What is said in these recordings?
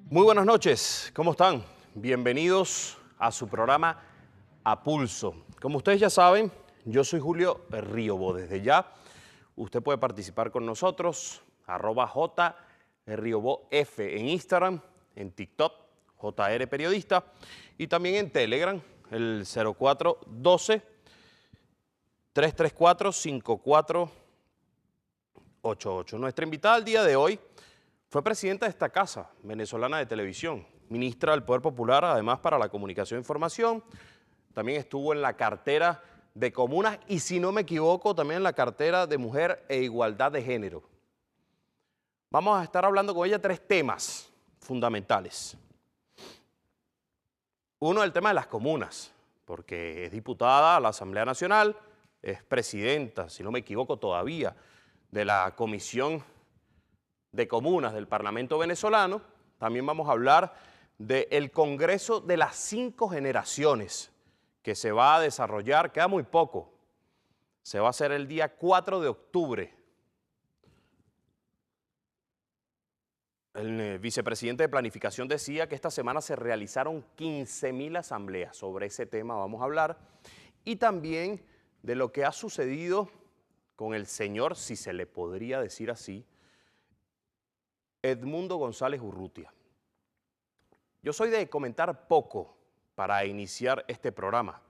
Muy buenas noches, ¿cómo están? Bienvenidos a su programa A Pulso. Como ustedes ya saben, yo soy Julio Riobo. Desde ya, usted puede participar con nosotros, @JRioboF en Instagram, en TikTok, JR Periodista, y también en Telegram, el 0412-334-5488. Nuestra invitada al día de hoy fue presidenta de esta casa venezolana de televisión, ministra del Poder Popular, además para la comunicación e información. También estuvo en la cartera de comunas y, si no me equivoco, también en la cartera de mujer e igualdad de género. Vamos a estar hablando con ella tres temas fundamentales. Uno, el tema de las comunas, porque es diputada a la Asamblea Nacional, es presidenta, si no me equivoco todavía, de la Comisión de Comunas del Parlamento venezolano. También vamos a hablar del Congreso de las 5 generaciones que se va a desarrollar, queda muy poco, se va a hacer el día 4 de octubre. El vicepresidente de Planificación decía que esta semana se realizaron 15.000 asambleas. Sobre ese tema vamos a hablar. Y también de lo que ha sucedido con el señor, si se le podría decir así, Edmundo González Urrutia. Yo soy de comentar poco para iniciar este programa,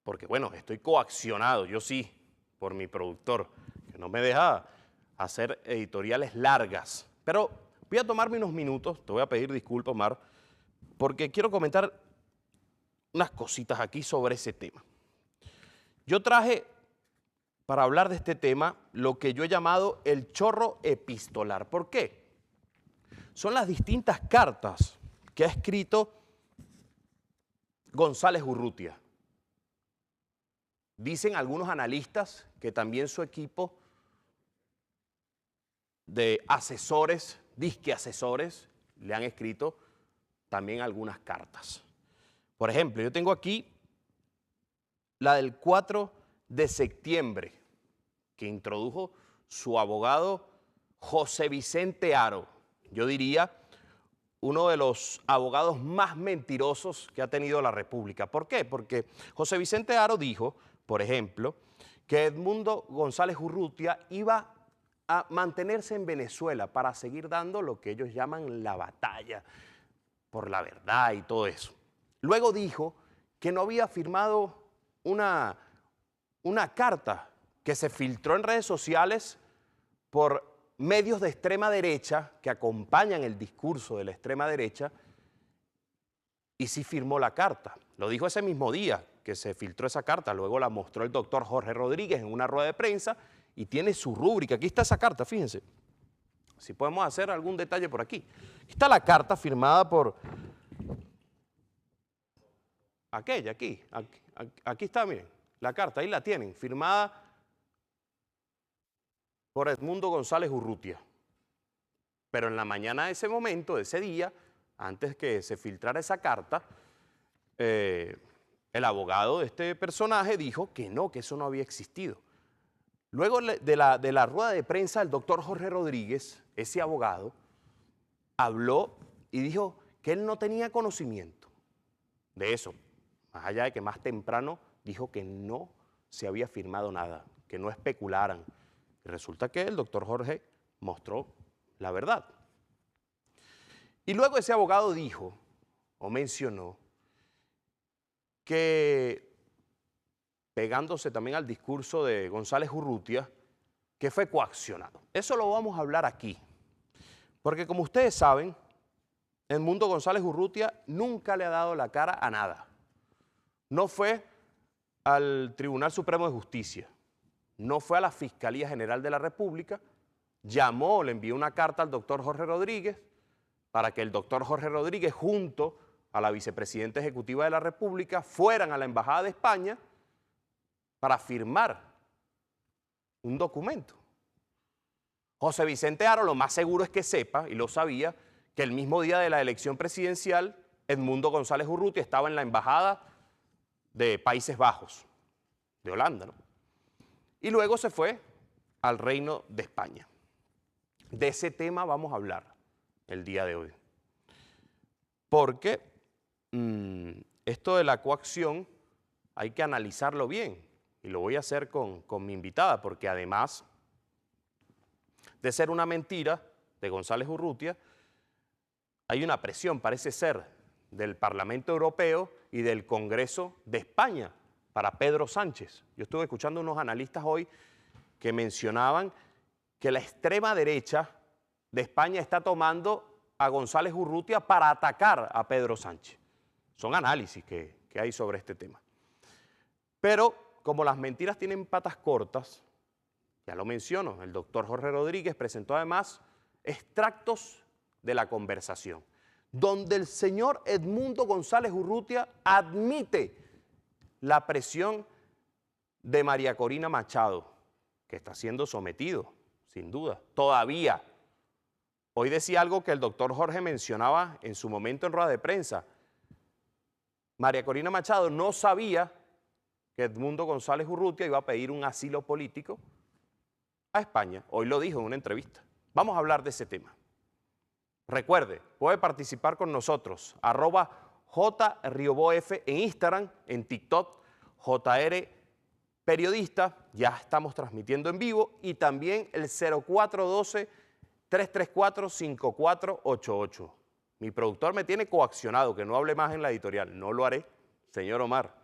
porque bueno, estoy coaccionado, yo sí, por mi productor, que no me deja hacer editoriales largas. Pero voy a tomarme unos minutos, te voy a pedir disculpas, Omar, porque quiero comentar unas cositas aquí sobre ese tema. Yo traje para hablar de este tema lo que yo he llamado el chorro epistolar. ¿Por qué? Son las distintas cartas que ha escrito González Urrutia. Dicen algunos analistas que también su equipo de asesores, disque asesores, le han escrito también algunas cartas. Por ejemplo, yo tengo aquí la del 4 de septiembre, que introdujo su abogado José Vicente Haro. Yo diría uno de los abogados más mentirosos que ha tenido la República. ¿Por qué? Porque José Vicente Haro dijo, por ejemplo, que Edmundo González Urrutia iba a mantenerse en Venezuela para seguir dando lo que ellos llaman la batalla por la verdad y todo eso. Luego dijo que no había firmado una carta que se filtró en redes sociales por medios de extrema derecha que acompañan el discurso de la extrema derecha, y sí firmó la carta. Lo dijo ese mismo día que se filtró esa carta, luego la mostró el doctor Jorge Rodríguez en una rueda de prensa y tiene su rúbrica. Aquí está esa carta, fíjense. Si podemos hacer algún detalle por aquí. Aquí está la carta firmada por aquella, aquí está, miren, la carta, ahí la tienen, firmada por Edmundo González Urrutia. Pero en la mañana de ese momento, de ese día, antes que se filtrara esa carta, el abogado de este personaje dijo que no, que eso no había existido. Luego de la rueda de prensa, el doctor Jorge Rodríguez, ese abogado, habló y dijo que él no tenía conocimiento de eso, más allá de que más temprano dijo que no se había firmado nada, que no especularan. Y resulta que el doctor Jorge mostró la verdad. Y luego ese abogado dijo, o mencionó, que, pegándose también al discurso de González Urrutia, que fue coaccionado. Eso lo vamos a hablar aquí, porque como ustedes saben, Edmundo González Urrutia nunca le ha dado la cara a nada. No fue al Tribunal Supremo de Justicia, no fue a la Fiscalía General de la República, llamó, le envió una carta al doctor Jorge Rodríguez para que el doctor Jorge Rodríguez junto a la vicepresidenta ejecutiva de la República fueran a la Embajada de España para firmar un documento. José Vicente Haro lo más seguro es que sepa, y lo sabía, que el mismo día de la elección presidencial, Edmundo González Urrutia estaba en la Embajada de Países Bajos, de Holanda, ¿no? Y luego se fue al Reino de España. De ese tema vamos a hablar, el día de hoy. Porque esto de la coacción hay que analizarlo bien, y lo voy a hacer con mi invitada, porque además de ser una mentira de González Urrutia, hay una presión, parece ser, del Parlamento Europeo y del Congreso de España para Pedro Sánchez. Yo estuve escuchando unos analistas hoy que mencionaban que la extrema derecha de España está tomando a González Urrutia para atacar a Pedro Sánchez. Son análisis que hay sobre este tema. Pero como las mentiras tienen patas cortas, ya lo menciono, el doctor Jorge Rodríguez presentó además extractos de la conversación, donde el señor Edmundo González Urrutia admite la presión de María Corina Machado, que está siendo sometido, sin duda, todavía. Hoy decía algo que el doctor Jorge mencionaba en su momento en rueda de prensa. María Corina Machado no sabía que Edmundo González Urrutia iba a pedir un asilo político a España. Hoy lo dijo en una entrevista. Vamos a hablar de ese tema. Recuerde, puede participar con nosotros, @JRioboF en Instagram, en TikTok, JR Periodista, ya estamos transmitiendo en vivo, y también el 0412-334-5488. Mi productor me tiene coaccionado que no hable más en la editorial. No lo haré, señor Omar.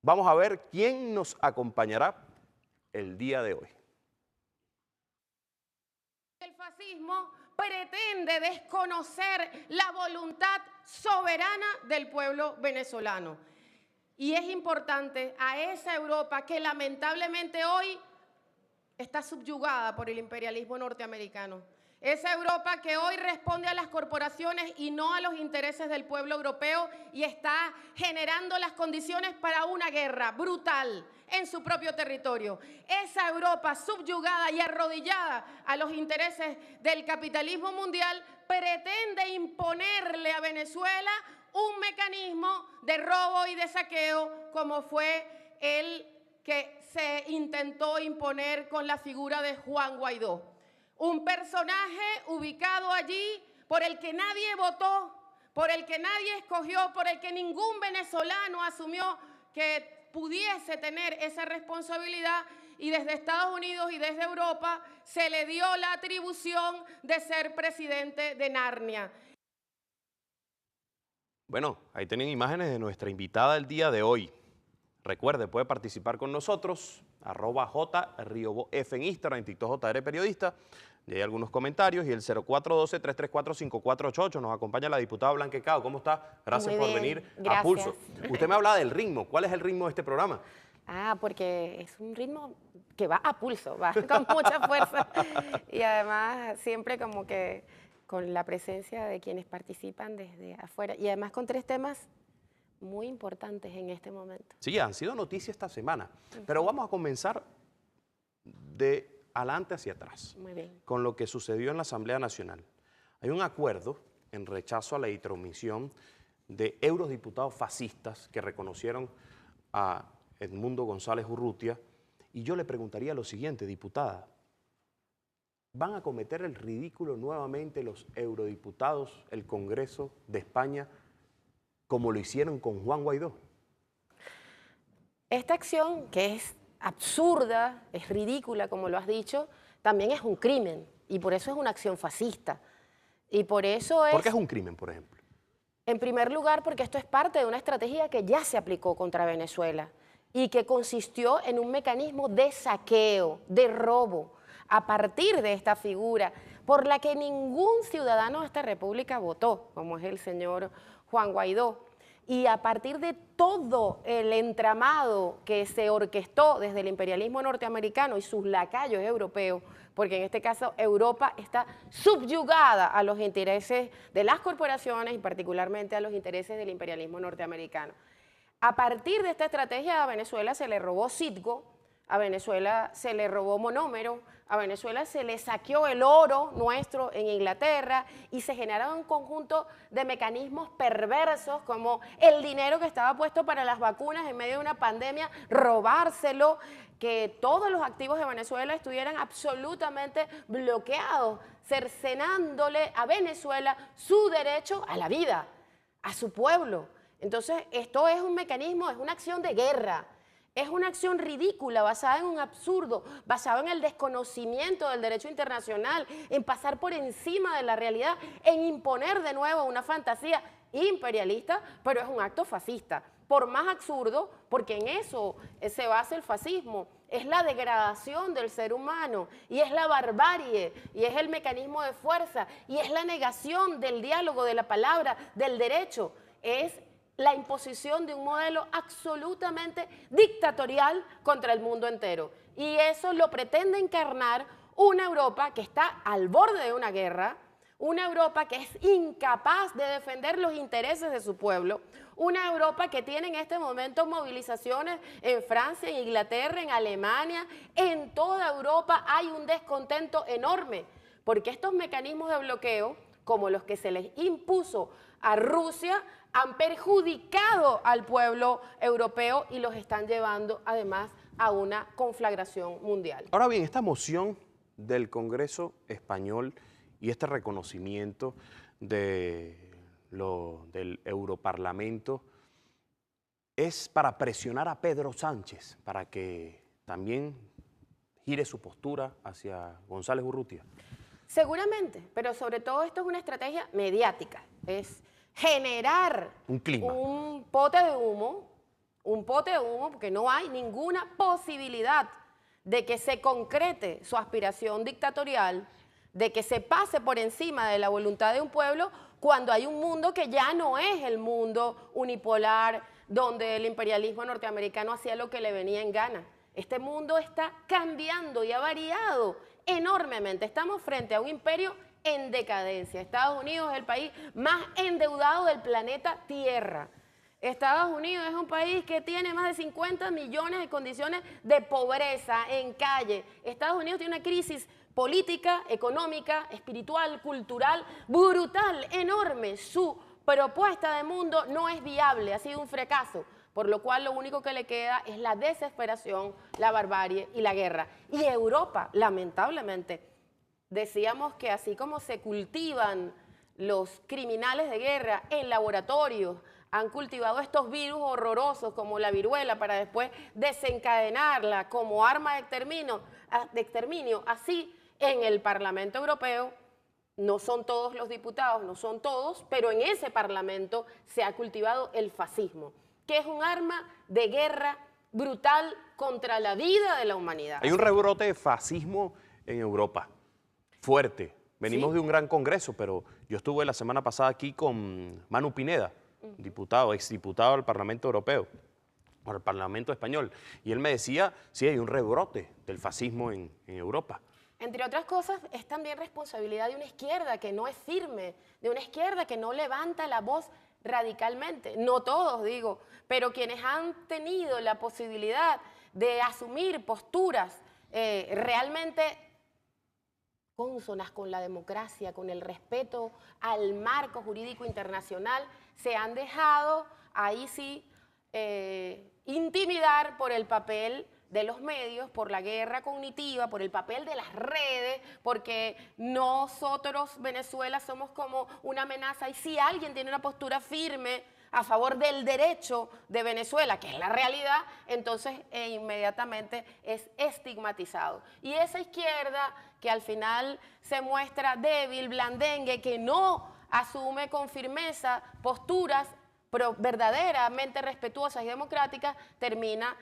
Vamos a ver quién nos acompañará el día de hoy. El fascismo pretende desconocer la voluntad soberana del pueblo venezolano. Y es importante a esa Europa que lamentablemente hoy está subyugada por el imperialismo norteamericano. Esa Europa que hoy responde a las corporaciones y no a los intereses del pueblo europeo y está generando las condiciones para una guerra brutal en su propio territorio. Esa Europa subyugada y arrodillada a los intereses del capitalismo mundial pretende imponerle a Venezuela un mecanismo de robo y de saqueo como fue el que se intentó imponer con la figura de Juan Guaidó. Un personaje ubicado allí por el que nadie votó, por el que nadie escogió, por el que ningún venezolano asumió que pudiese tener esa responsabilidad, y desde Estados Unidos y desde Europa se le dio la atribución de ser presidente de Narnia. Bueno, ahí tienen imágenes de nuestra invitada del día de hoy. Recuerde, puede participar con nosotros, @JRioboF en Instagram, en TikTok JR Periodista. Y hay algunos comentarios, y el 0412-334-5488. Nos acompaña la diputada Blanca Cao. ¿Cómo está? Gracias por venir a Pulso. Usted me habla del ritmo. ¿Cuál es el ritmo de este programa? Porque es un ritmo que va a pulso, va con mucha fuerza. Y además siempre como que con la presencia de quienes participan desde afuera. Y además con 3 temas muy importantes en este momento. Sí, han sido noticias esta semana. Pero vamos a comenzar de adelante hacia atrás. Muy bien. Con lo que sucedió en la Asamblea Nacional. Hay un acuerdo en rechazo a la intromisión de eurodiputados fascistas que reconocieron a Edmundo González Urrutia. Y yo le preguntaría lo siguiente, diputada. ¿Van a cometer el ridículo nuevamente los eurodiputados, el Congreso de España, como lo hicieron con Juan Guaidó? Esta acción, que es absurda, es ridícula, como lo has dicho, también es un crimen, y por eso es una acción fascista. Y por eso es... ¿Por qué es un crimen, por ejemplo? En primer lugar, porque esto es parte de una estrategia que ya se aplicó contra Venezuela y que consistió en un mecanismo de saqueo, de robo, a partir de esta figura por la que ningún ciudadano de esta república votó, como es el señor Juan Guaidó. Y a partir de todo el entramado que se orquestó desde el imperialismo norteamericano y sus lacayos europeos, porque en este caso Europa está subyugada a los intereses de las corporaciones y particularmente a los intereses del imperialismo norteamericano. A partir de esta estrategia a Venezuela se le robó Citgo, a Venezuela se le robó monómero, a Venezuela se le saqueó el oro nuestro en Inglaterra y se generaron un conjunto de mecanismos perversos como el dinero que estaba puesto para las vacunas en medio de una pandemia, robárselo, que todos los activos de Venezuela estuvieran absolutamente bloqueados, cercenándole a Venezuela su derecho a la vida, a su pueblo. Entonces, esto es un mecanismo, es una acción de guerra. Es una acción ridícula, basada en un absurdo, basada en el desconocimiento del derecho internacional, en pasar por encima de la realidad, en imponer de nuevo una fantasía imperialista, pero es un acto fascista. Por más absurdo, porque en eso se basa el fascismo, es la degradación del ser humano, y es la barbarie, y es el mecanismo de fuerza, y es la negación del diálogo, de la palabra, del derecho, es la imposición de un modelo absolutamente dictatorial contra el mundo entero. Y eso lo pretende encarnar una Europa que está al borde de una guerra, una Europa que es incapaz de defender los intereses de su pueblo, una Europa que tiene en este momento movilizaciones en Francia, en Inglaterra, en Alemania, en toda Europa hay un descontento enorme, porque estos mecanismos de bloqueo, como los que se les impuso a Rusia, han perjudicado al pueblo europeo y los están llevando además a una conflagración mundial. Ahora bien, esta moción del Congreso español y este reconocimiento del Europarlamento es para presionar a Pedro Sánchez para que también gire su postura hacia González Urrutia. Seguramente, pero sobre todo esto es una estrategia mediática, es generar un clima, un pote de humo, porque no hay ninguna posibilidad de que se concrete su aspiración dictatorial, de que se pase por encima de la voluntad de un pueblo cuando hay un mundo que ya no es el mundo unipolar donde el imperialismo norteamericano hacía lo que le venía en gana. Este mundo está cambiando y ha variado enormemente. Estamos frente a un imperio en decadencia. Estados Unidos es el país más endeudado del planeta Tierra. Estados Unidos es un país que tiene más de 50 millones de condiciones de pobreza en calle. Estados Unidos tiene una crisis política, económica, espiritual, cultural, brutal, enorme. Su propuesta de mundo no es viable, ha sido un fracaso, por lo cual lo único que le queda es la desesperación, la barbarie y la guerra. Y Europa, lamentablemente, decíamos que así como se cultivan los criminales de guerra en laboratorios, han cultivado estos virus horrorosos como la viruela para después desencadenarla como arma de exterminio, así en el Parlamento Europeo, no son todos los diputados, no son todos, pero en ese Parlamento se ha cultivado el fascismo, que es un arma de guerra brutal contra la vida de la humanidad. Hay un rebrote de fascismo en Europa, fuerte. Venimos ¿Sí? de un gran congreso, pero yo estuve la semana pasada aquí con Manu Pineda, diputado, exdiputado del Parlamento Europeo, o el Parlamento Español, y él me decía, sí, hay un rebrote del fascismo en Europa. Entre otras cosas, es también responsabilidad de una izquierda que no es firme, de una izquierda que no levanta la voz radicalmente. No todos, digo, pero quienes han tenido la posibilidad de asumir posturas realmente cónsonas con la democracia, con el respeto al marco jurídico internacional, se han dejado, ahí sí, intimidar por el papel de los medios, por la guerra cognitiva, por el papel de las redes, porque nosotros, Venezuela, somos como una amenaza, y si alguien tiene una postura firme a favor del derecho de Venezuela, que es la realidad, entonces inmediatamente es estigmatizado. Y esa izquierda que al final se muestra débil, blandengue, que no asume con firmeza posturas verdaderamente respetuosas y democráticas, termina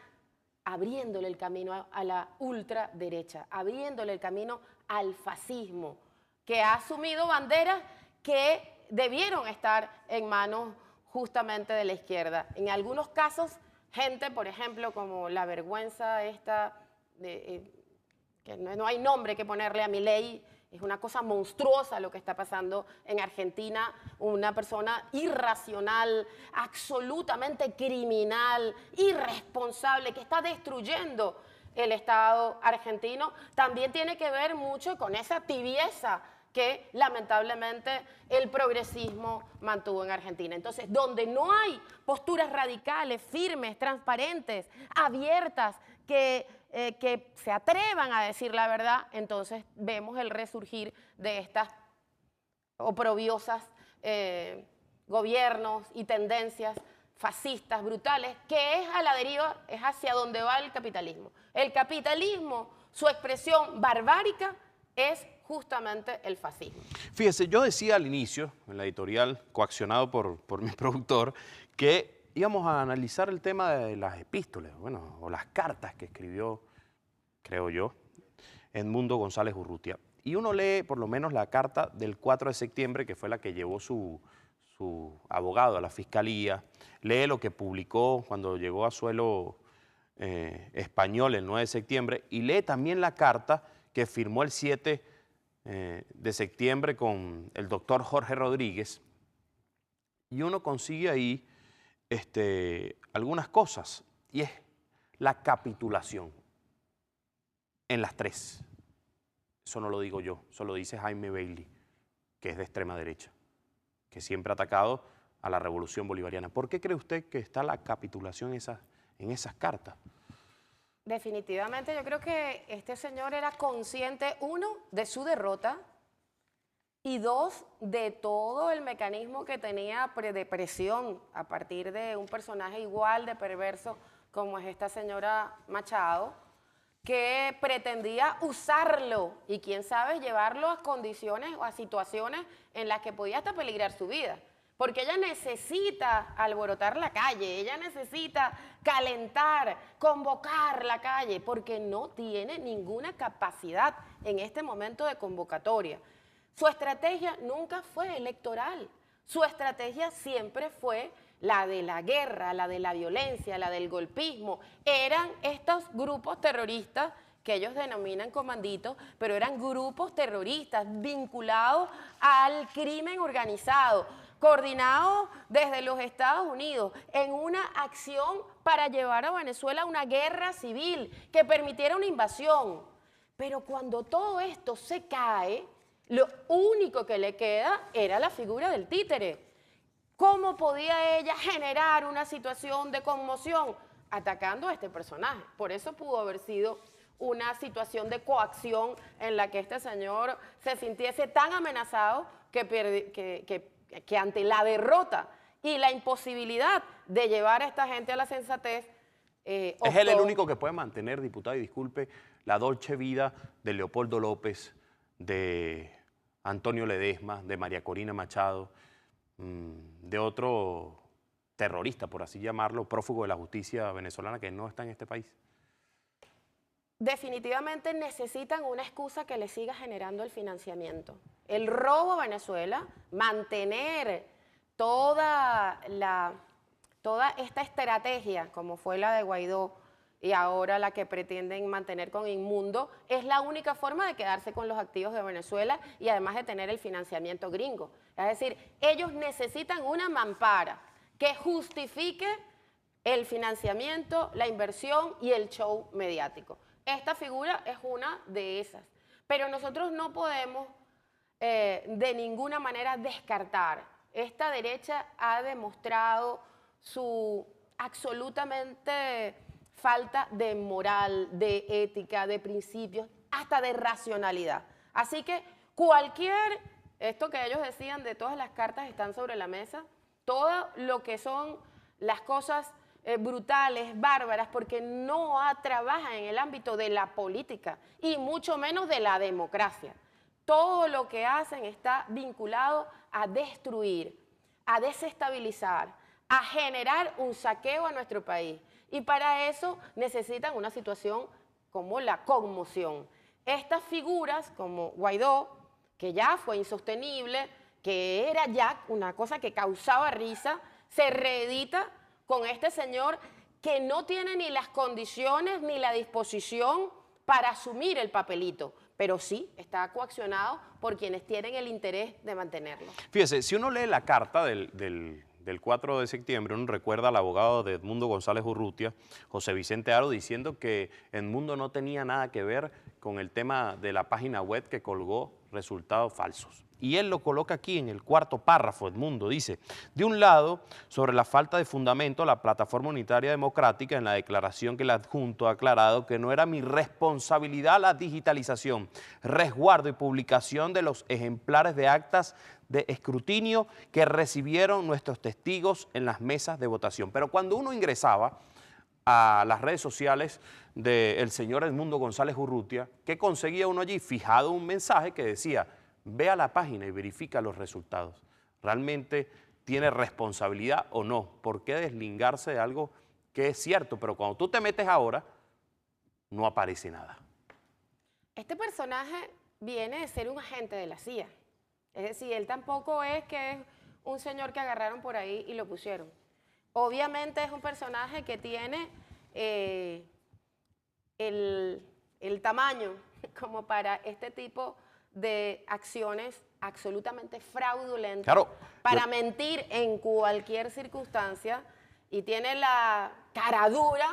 abriéndole el camino a la ultraderecha, abriéndole el camino al fascismo, que ha asumido banderas que debieron estar en manos justamente de la izquierda. En algunos casos, gente, por ejemplo, como la vergüenza esta, que no hay nombre que ponerle a Milei, es una cosa monstruosa lo que está pasando en Argentina, una persona irracional, absolutamente criminal, irresponsable, que está destruyendo el Estado argentino, también tiene que ver mucho con esa tibieza que lamentablemente el progresismo mantuvo en Argentina. Entonces, donde no hay posturas radicales, firmes, transparentes, abiertas, que se atrevan a decir la verdad, entonces vemos el resurgir de estas oprobiosas gobiernos y tendencias fascistas, brutales, que es a la deriva, es hacia donde va el capitalismo. El capitalismo, su expresión barbárica, es justamente el fascismo. Fíjese, yo decía al inicio, en la editorial, coaccionado por mi productor, que íbamos a analizar el tema de las epístolas, bueno, o las cartas que escribió, creo yo, Edmundo González Urrutia. Y uno lee por lo menos la carta del 4 de septiembre, que fue la que llevó su abogado a la fiscalía, lee lo que publicó cuando llegó a suelo español el 9 de septiembre, y lee también la carta que firmó el 7 de septiembre con el doctor Jorge Rodríguez, y uno consigue ahí algunas cosas, y es la capitulación en las tres. Eso no lo digo yo, eso lo dice Jaime Bailey, que es de extrema derecha, que siempre ha atacado a la revolución bolivariana. ¿Por qué cree usted que está la capitulación en esas cartas? Definitivamente yo creo que este señor era consciente, uno, de su derrota y dos, de todo el mecanismo que tenía de presión a partir de un personaje igual de perverso como es esta señora Machado, que pretendía usarlo y quién sabe llevarlo a condiciones o a situaciones en las que podía hasta peligrar su vida. Porque ella necesita alborotar la calle, ella necesita calentar, convocar la calle, porque no tiene ninguna capacidad en este momento de convocatoria. Su estrategia nunca fue electoral, su estrategia siempre fue la de la guerra, la de la violencia, la del golpismo. Eran estos grupos terroristas que ellos denominan comanditos, pero eran grupos terroristas vinculados al crimen organizado, coordinados desde los Estados Unidos en una acción para llevar a Venezuela a una guerra civil que permitiera una invasión. Pero cuando todo esto se cae, lo único que le queda era la figura del títere. ¿Cómo podía ella generar una situación de conmoción? Atacando a este personaje. Por eso pudo haber sido una situación de coacción en la que este señor se sintiese tan amenazado que ante la derrota y la imposibilidad de llevar a esta gente a la sensatez, ¿Es él el único que puede mantener, diputado, y disculpe, la dolce vida de Leopoldo López, de Antonio Ledesma, de María Corina Machado, de otro terrorista, por así llamarlo, prófugo de la justicia venezolana que no está en este país? Definitivamente necesitan una excusa que les siga generando el financiamiento. El robo a Venezuela, mantener toda esta estrategia, como fue la de Guaidó y ahora la que pretenden mantener con Inmundo, es la única forma de quedarse con los activos de Venezuela y además de tener el financiamiento gringo. Es decir, ellos necesitan una mampara que justifique el financiamiento, la inversión y el show mediático. Esta figura es una de esas, pero nosotros no podemos de ninguna manera descartar. Esta derecha ha demostrado su absolutamente falta de moral, de ética, de principios, hasta de racionalidad. Así que esto que ellos decían de todas las cartas están sobre la mesa, todo lo que son las cosas brutales, bárbaras, porque no trabajan en el ámbito de la política y mucho menos de la democracia. Todo lo que hacen está vinculado a destruir, a desestabilizar, a generar un saqueo a nuestro país. Y para eso necesitan una situación como la conmoción. Estas figuras como Guaidó, que ya fue insostenible, que era ya una cosa que causaba risa, se reedita con este señor que no tiene ni las condiciones ni la disposición para asumir el papelito, pero sí está coaccionado por quienes tienen el interés de mantenerlo. Fíjese, si uno lee la carta del del 4 de septiembre, uno recuerda al abogado de Edmundo González Urrutia, José Vicente Aro, diciendo que Edmundo no tenía nada que ver con el tema de la página web que colgó resultados falsos. Y él lo coloca aquí en el cuarto párrafo, Edmundo dice: de un lado, sobre la falta de fundamento, la Plataforma Unitaria Democrática en la declaración que el adjunto ha aclarado que no era mi responsabilidad la digitalización, resguardo y publicación de los ejemplares de actas de escrutinio que recibieron nuestros testigos en las mesas de votación. Pero cuando uno ingresaba a las redes sociales del señor Edmundo González Urrutia, ¿qué conseguía uno allí? Fijado un mensaje que decía: ve a la página y verifica los resultados. ¿Realmente tiene responsabilidad o no? ¿Por qué deslingarse de algo que es cierto? Pero cuando tú te metes ahora, no aparece nada. Este personaje viene de ser un agente de la CIA. Es decir, él tampoco es que es un señor que agarraron por ahí y lo pusieron. Obviamente es un personaje que tiene el tamaño como para este tipo de acciones absolutamente fraudulentas, Claro, para mentir en cualquier circunstancia, y tiene la cara dura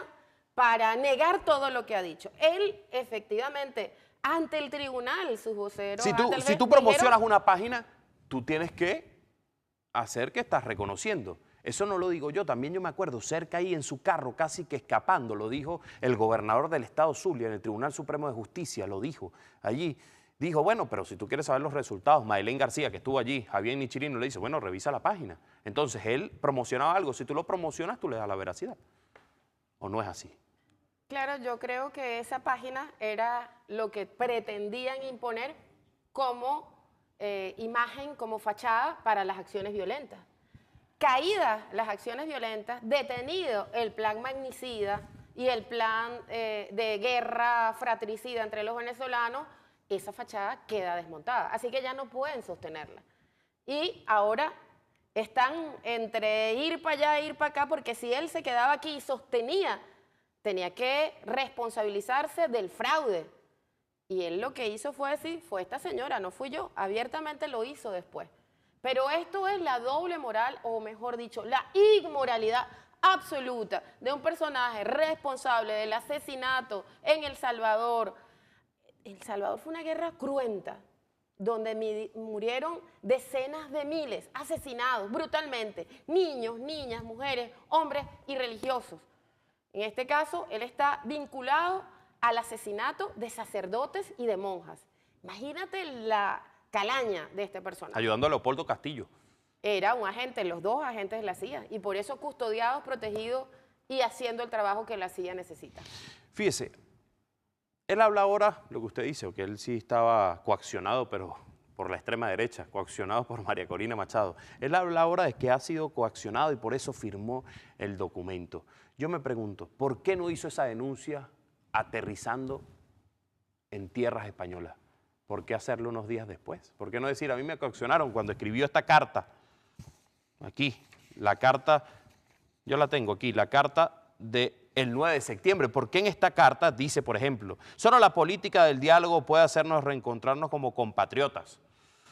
para negar todo lo que ha dicho. Él, efectivamente, ante el tribunal, sus voceros... Si tú promocionas una página, tú tienes que hacer que estás reconociendo. Eso no lo digo yo, también yo me acuerdo, cerca ahí en su carro, casi que escapando, lo dijo el gobernador del estado Zulia en el Tribunal Supremo de Justicia, lo dijo allí. Dijo, bueno, pero si tú quieres saber los resultados, Maylén García, que estuvo allí, Javier Nichirino, le dice, bueno, revisa la página. Entonces, él promocionaba algo, si tú lo promocionas, tú le das la veracidad. ¿O no es así? Claro, yo creo que esa página era lo que pretendían imponer como imagen, como fachada para las acciones violentas. Caídas las acciones violentas, detenido el plan magnicida y el plan de guerra fratricida entre los venezolanos, esa fachada queda desmontada. Así que ya no pueden sostenerla. Y ahora están entre ir para allá e ir para acá, porque si él se quedaba aquí y sostenía, tenía que responsabilizarse del fraude. Y él lo que hizo fue decir, fue esta señora, no fui yo. Abiertamente lo hizo después. Pero esto es la doble moral, o mejor dicho, la inmoralidad absoluta de un personaje responsable del asesinato en El Salvador. El Salvador fue una guerra cruenta, donde murieron decenas de miles, asesinados brutalmente, niños, niñas, mujeres, hombres y religiosos. En este caso, él está vinculado al asesinato de sacerdotes y de monjas. Imagínate la calaña de este personaje. Ayudando a Leopoldo Castillo. Era un agente, los dos agentes de la CIA, y por eso custodiados, protegidos y haciendo el trabajo que la CIA necesita. Fíjese, él habla ahora, lo que usted dice, que él sí estaba coaccionado, pero por la extrema derecha, coaccionado por María Corina Machado. Él habla ahora de que ha sido coaccionado y por eso firmó el documento. Yo me pregunto, ¿por qué no hizo esa denuncia aterrizando en tierras españolas? ¿Por qué hacerlo unos días después? ¿Por qué no decir, a mí me coaccionaron cuando escribió esta carta? Aquí, la carta, yo la tengo aquí, la carta del 9 de septiembre. ¿Por qué en esta carta dice, por ejemplo, solo la política del diálogo puede hacernos reencontrarnos como compatriotas?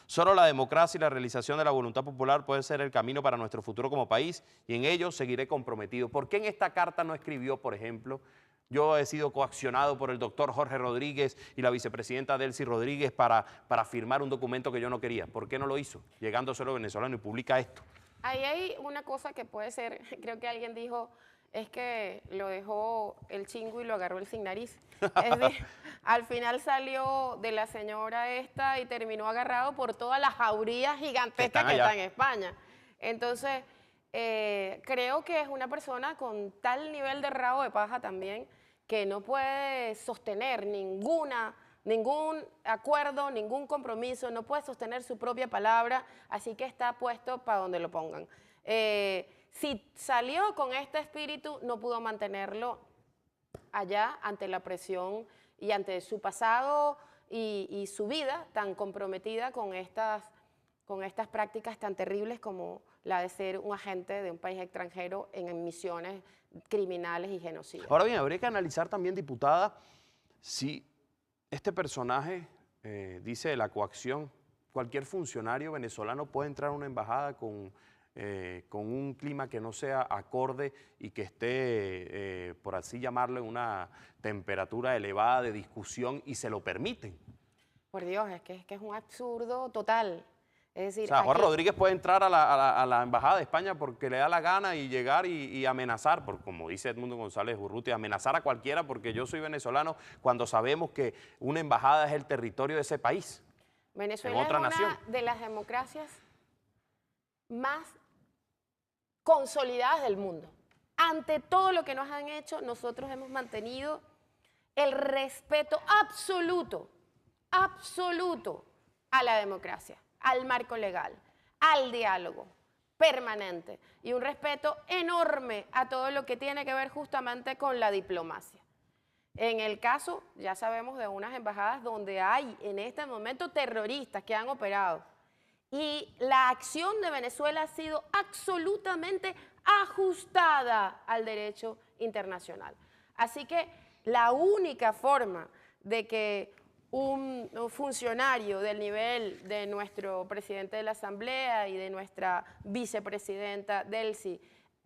Solo la democracia y la realización de la voluntad popular puede ser el camino para nuestro futuro como país y en ello seguiré comprometido. ¿Por qué en esta carta no escribió, por ejemplo, yo he sido coaccionado por el doctor Jorge Rodríguez y la vicepresidenta Delcy Rodríguez para firmar un documento que yo no quería? ¿Por qué no lo hizo? Llegando solo venezolano y publica esto. Ahí hay una cosa que puede ser, creo que alguien dijo, es que lo dejó el chingo y lo agarró el sin nariz. Es decir, al final salió de la señora esta y terminó agarrado por todas las jaurías gigantescas que están en España. Entonces, creo que es una persona con tal nivel de rabo de paja también que no puede sostener ningún acuerdo, ningún compromiso, no puede sostener su propia palabra, así que está puesto para donde lo pongan. Si salió con este espíritu, no pudo mantenerlo allá ante la presión y ante su pasado y su vida tan comprometida con estas prácticas tan terribles como la de ser un agente de un país extranjero en misiones criminales y genocidas. Ahora bien, habría que analizar también, diputada, si este personaje dice de la coacción, cualquier funcionario venezolano puede entrar a una embajada con con un clima que no sea acorde y que esté, por así llamarlo, en una temperatura elevada de discusión y se lo permiten. Por Dios, es que es un absurdo total. Es O decir, sea, Juan aquí, Rodríguez puede entrar a la Embajada de España porque le da la gana y llegar y amenazar, como dice Edmundo González Urrutia, amenazar a cualquiera porque yo soy venezolano cuando sabemos que una embajada es el territorio de ese país, Venezuela en otra es una nación. de las democracias más consolidadas del mundo. Ante todo lo que nos han hecho, nosotros hemos mantenido el respeto absoluto, absoluto a la democracia, al marco legal, al diálogo permanente y un respeto enorme a todo lo que tiene que ver justamente con la diplomacia. En el caso, ya sabemos de unas embajadas donde hay en este momento terroristas que han operado y la acción de Venezuela ha sido absolutamente ajustada al derecho internacional. Así que la única forma de que un funcionario del nivel de nuestro presidente de la Asamblea y de nuestra vicepresidenta Delcy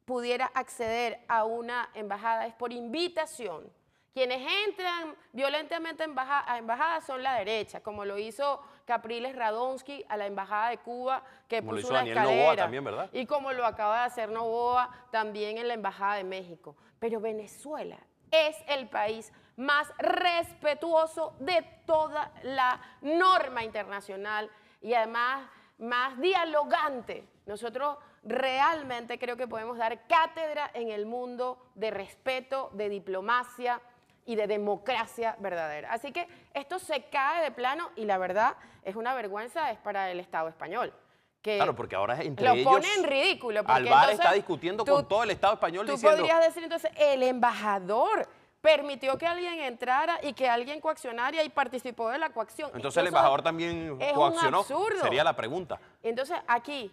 pudiera acceder a una embajada es por invitación. Quienes entran violentamente a embajadas son la derecha, como lo hizo Capriles Radonsky a la Embajada de Cuba, que Como lo puso hizo una Daniel escalera. Noboa también, ¿verdad? Y como lo acaba de hacer Noboa también en la Embajada de México. Pero Venezuela es el país más respetuoso de toda la norma internacional y además más dialogante. Nosotros realmente creo que podemos dar cátedra en el mundo de respeto, de diplomacia y de democracia verdadera. Así que esto se cae de plano y la verdad es una vergüenza es para el Estado español. Que Claro, porque ahora entre lo ellos, pone en ridículo. Alvar está discutiendo con todo el Estado español tú diciendo... podrías decir entonces, el embajador permitió que alguien entrara y que alguien coaccionara y participó de la coacción. Entonces el embajador también es coaccionó, un absurdo. sería la pregunta. Entonces aquí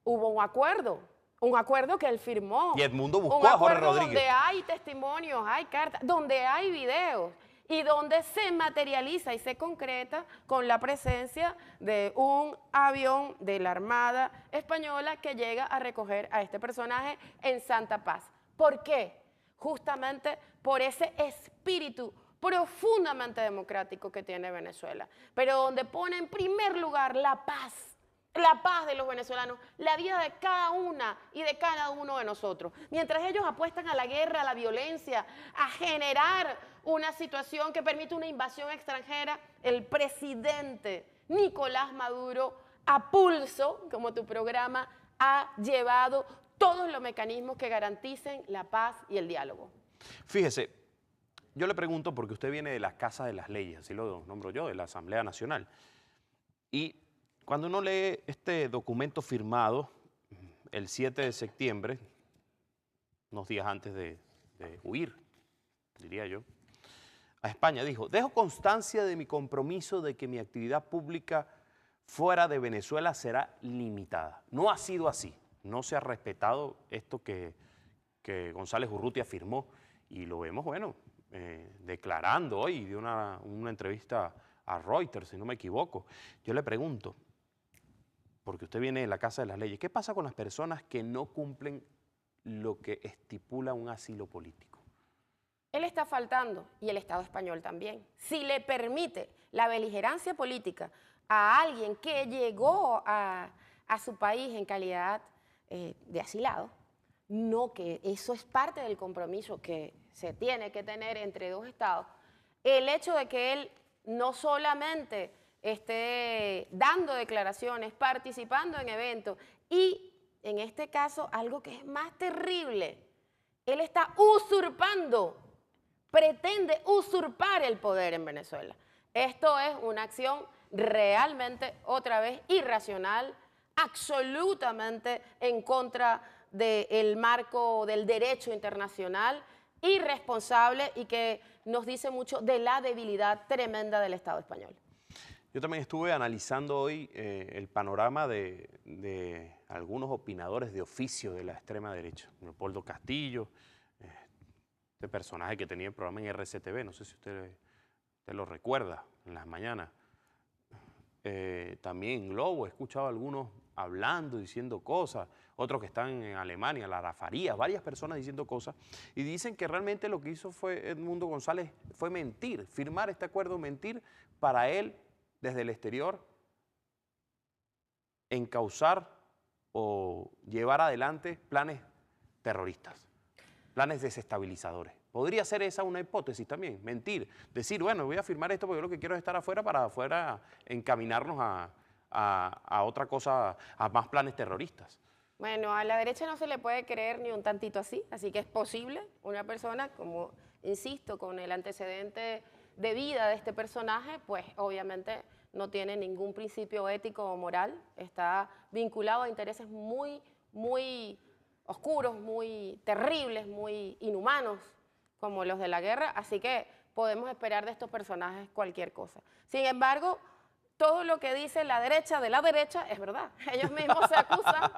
hubo un acuerdo que él firmó. Y Edmundo buscó a Jorge Rodríguez. Donde hay testimonios, hay cartas, donde hay videos y donde se materializa y se concreta con la presencia de un avión de la Armada Española que llega a recoger a este personaje en Santa Paz. ¿Por qué? Justamente por ese espíritu profundamente democrático que tiene Venezuela, pero donde pone en primer lugar la paz de los venezolanos, la vida de cada una y de cada uno de nosotros. Mientras ellos apuestan a la guerra, a la violencia, a generar una situación que permite una invasión extranjera, el presidente Nicolás Maduro, a pulso, como tu programa, ha llevado todos los mecanismos que garanticen la paz y el diálogo. Fíjese, yo le pregunto porque usted viene de la Casa de las Leyes, así lo nombro yo, de la Asamblea Nacional. Y cuando uno lee este documento firmado el 7 de septiembre, unos días antes de huir, diría yo, a España, dijo, dejo constancia de mi compromiso de que mi actividad pública fuera de Venezuela será limitada. No ha sido así, no se ha respetado esto que González Urrutia firmó y lo vemos, bueno, declarando hoy de una entrevista a Reuters, si no me equivoco. Yo le pregunto, porque usted viene de la Casa de las Leyes, ¿qué pasa con las personas que no cumplen lo que estipula un asilo político? Él está faltando, y el Estado español también. Si le permite la beligerancia política a alguien que llegó a su país en calidad de asilado, no, que eso es parte del compromiso que se tiene que tener entre dos estados, el hecho de que él no solamente esté dando declaraciones, participando en eventos y, en este caso, algo que es más terrible, él está usurpando, pretende usurpar el poder en Venezuela. Esto es una acción realmente, otra vez, irracional, absolutamente en contra del marco del derecho internacional, irresponsable y que nos dice mucho de la debilidad tremenda del Estado español. Yo también estuve analizando hoy el panorama de algunos opinadores de oficio de la extrema derecha. Leopoldo Castillo, este personaje que tenía el programa en RCTV, no sé si usted lo recuerda, en las mañanas. También en Globo he escuchado a hablando, diciendo cosas, otros que están en Alemania, Lara Farías, varias personas diciendo cosas, y dicen que realmente lo que hizo fue Edmundo González fue mentir, firmar este acuerdo, mentir para él desde el exterior, encauzar o llevar adelante planes terroristas, planes desestabilizadores. ¿Podría ser esa una hipótesis también? Mentir, decir, bueno, voy a firmar esto porque yo lo que quiero es estar afuera para afuera encaminarnos a otra cosa, a más planes terroristas. Bueno, a la derecha no se le puede creer ni un tantito así que es posible una persona, como insisto, con el antecedente de vida de este personaje, pues obviamente no tiene ningún principio ético o moral, está vinculado a intereses muy, muy oscuros, muy terribles, muy inhumanos, como los de la guerra, así que podemos esperar de estos personajes cualquier cosa. Sin embargo, todo lo que dice la derecha de la derecha es verdad. Ellos mismos se acusan.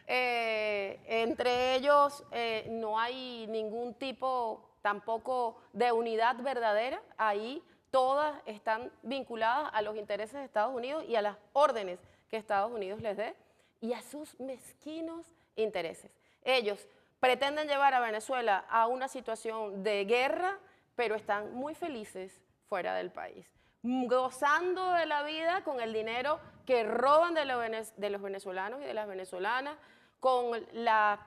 Entre ellos no hay ningún tipo tampoco de unidad verdadera. Ahí todas están vinculadas a los intereses de Estados Unidos y a las órdenes que Estados Unidos les dé y a sus mezquinos intereses. Ellos pretenden llevar a Venezuela a una situación de guerra, pero están muy felices fuera del país, gozando de la vida con el dinero que roban de los venezolanos y de las venezolanas, con la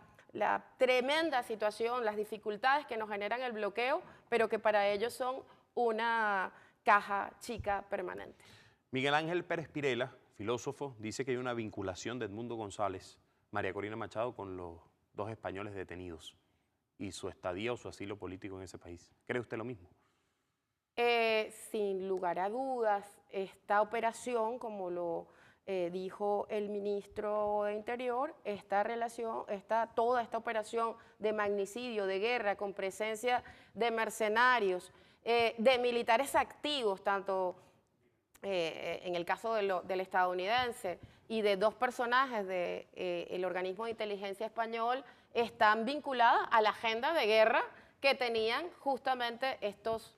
tremenda situación, las dificultades que nos generan el bloqueo, pero que para ellos son una caja chica permanente. Miguel Ángel Pérez Pirela, filósofo, dice que hay una vinculación de Edmundo González, María Corina Machado con los dos españoles detenidos y su estadía o su asilo político en ese país. ¿Cree usted lo mismo? Sin lugar a dudas, esta operación, como lo dijo el ministro de Interior, toda esta operación de magnicidio, de guerra, con presencia de mercenarios, de militares activos, tanto en el caso del estadounidense y de dos personajes del organismo de inteligencia español, están vinculadas a la agenda de guerra que tenían justamente estos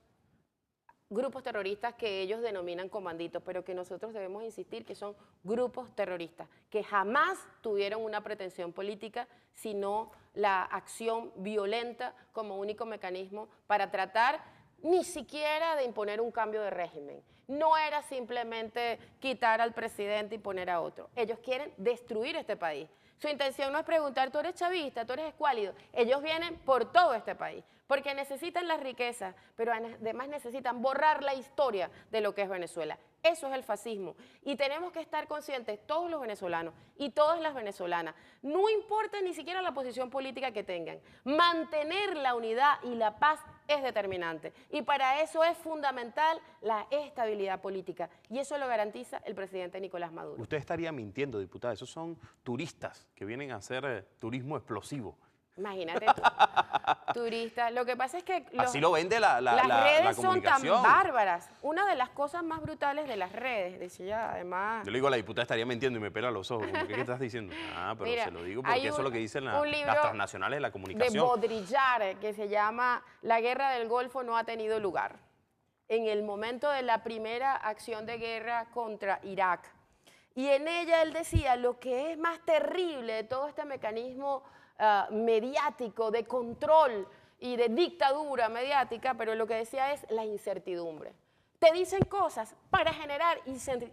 grupos terroristas que ellos denominan comanditos, pero que nosotros debemos insistir que son grupos terroristas, que jamás tuvieron una pretensión política, sino la acción violenta como único mecanismo para tratar ni siquiera de imponer un cambio de régimen. No era simplemente quitar al presidente y poner a otro. Ellos quieren destruir este país. Su intención no es preguntar, tú eres chavista, tú eres escuálido. Ellos vienen por todo este país, porque necesitan las riquezas, pero además necesitan borrar la historia de lo que es Venezuela. Eso es el fascismo. Y tenemos que estar conscientes, todos los venezolanos y todas las venezolanas, no importa ni siquiera la posición política que tengan, mantener la unidad y la paz es determinante. Y para eso es fundamental la estabilidad política. Y eso lo garantiza el presidente Nicolás Maduro. Usted estaría mintiendo, diputada. Esos son turistas que vienen a hacer turismo explosivo. Imagínate tú, turistas. Lo que pasa es que así lo vende las redes son tan bárbaras. Una de las cosas más brutales de las redes, decía además... Yo le digo a la diputada, estaría mintiendo y me pela los ojos. Como, ¿qué estás diciendo? Ah, pero mira, se lo digo porque eso es lo que dicen las transnacionales de la comunicación. De Baudrillard, que se llama La guerra del Golfo no ha tenido lugar. En el momento de la primera acción de guerra contra Irak. Y en ella él decía, lo que es más terrible de todo este mecanismo mediático, de control y de dictadura mediática, pero lo que decía es la incertidumbre. Te dicen cosas para generar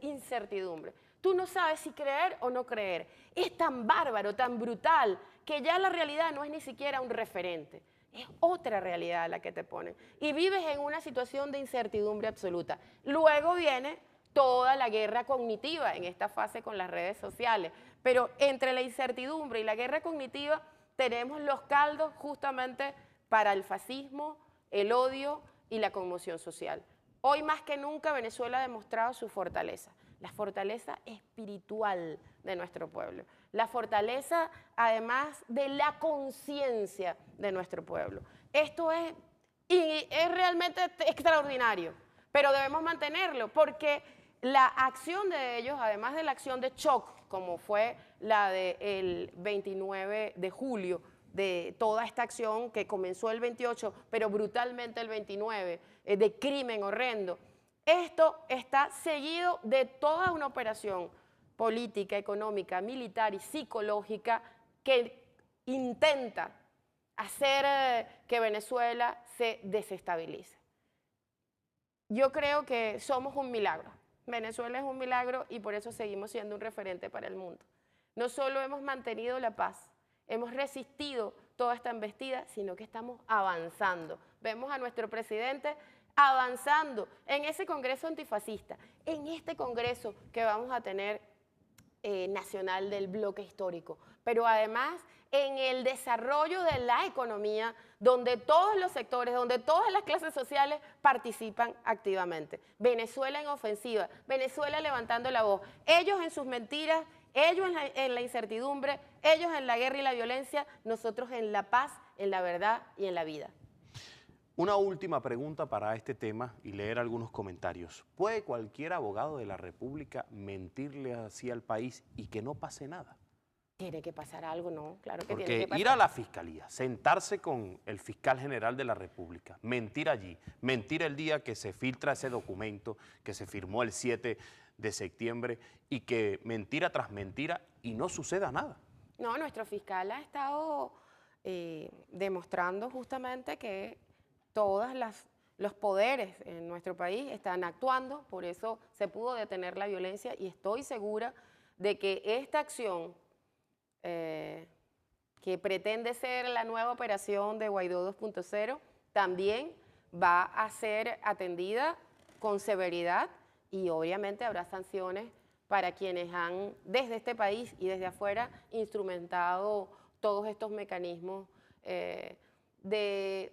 incertidumbre. Tú no sabes si creer o no creer. Es tan bárbaro, tan brutal, que ya la realidad no es ni siquiera un referente. Es otra realidad la que te ponen. Y vives en una situación de incertidumbre absoluta. Luego viene toda la guerra cognitiva en esta fase con las redes sociales. Pero entre la incertidumbre y la guerra cognitiva tenemos los caldos justamente para el fascismo, el odio y la conmoción social. Hoy más que nunca Venezuela ha demostrado su fortaleza, la fortaleza espiritual de nuestro pueblo, la fortaleza además de la conciencia de nuestro pueblo. Esto es realmente extraordinario, pero debemos mantenerlo porque la acción de ellos, además de la acción de shock, como fue la del 29 de julio, de toda esta acción que comenzó el 28, pero brutalmente el 29, de crimen horrendo, esto está seguido de toda una operación política, económica, militar y psicológica que intenta hacer que Venezuela se desestabilice. Yo creo que somos un milagro. Venezuela es un milagro y por eso seguimos siendo un referente para el mundo. No solo hemos mantenido la paz, hemos resistido toda esta embestida, sino que estamos avanzando. Vemos a nuestro presidente avanzando en ese Congreso antifascista, en este Congreso que vamos a tener nacional del bloque histórico, pero además en el desarrollo de la economía, donde todos los sectores, donde todas las clases sociales participan activamente. Venezuela en ofensiva, Venezuela levantando la voz, ellos en sus mentiras, ellos en la incertidumbre, ellos en la guerra y la violencia, nosotros en la paz, en la verdad y en la vida. Una última pregunta para este tema y leer algunos comentarios. ¿Puede cualquier abogado de la República mentirle así al país y que no pase nada? Tiene que pasar algo, ¿no? Claro que Porque tiene que pasar. ir a la fiscalía, sentarse con el fiscal general de la República, mentir allí, mentir el día que se filtra ese documento que se firmó el 7 de septiembre y que mentira tras mentira y no suceda nada. No, nuestro fiscal ha estado demostrando justamente que todos los poderes en nuestro país están actuando, por eso se pudo detener la violencia y estoy segura de que esta acción que pretende ser la nueva operación de Guaidó 2.0 también va a ser atendida con severidad y obviamente habrá sanciones para quienes han desde este país y desde afuera instrumentado todos estos mecanismos de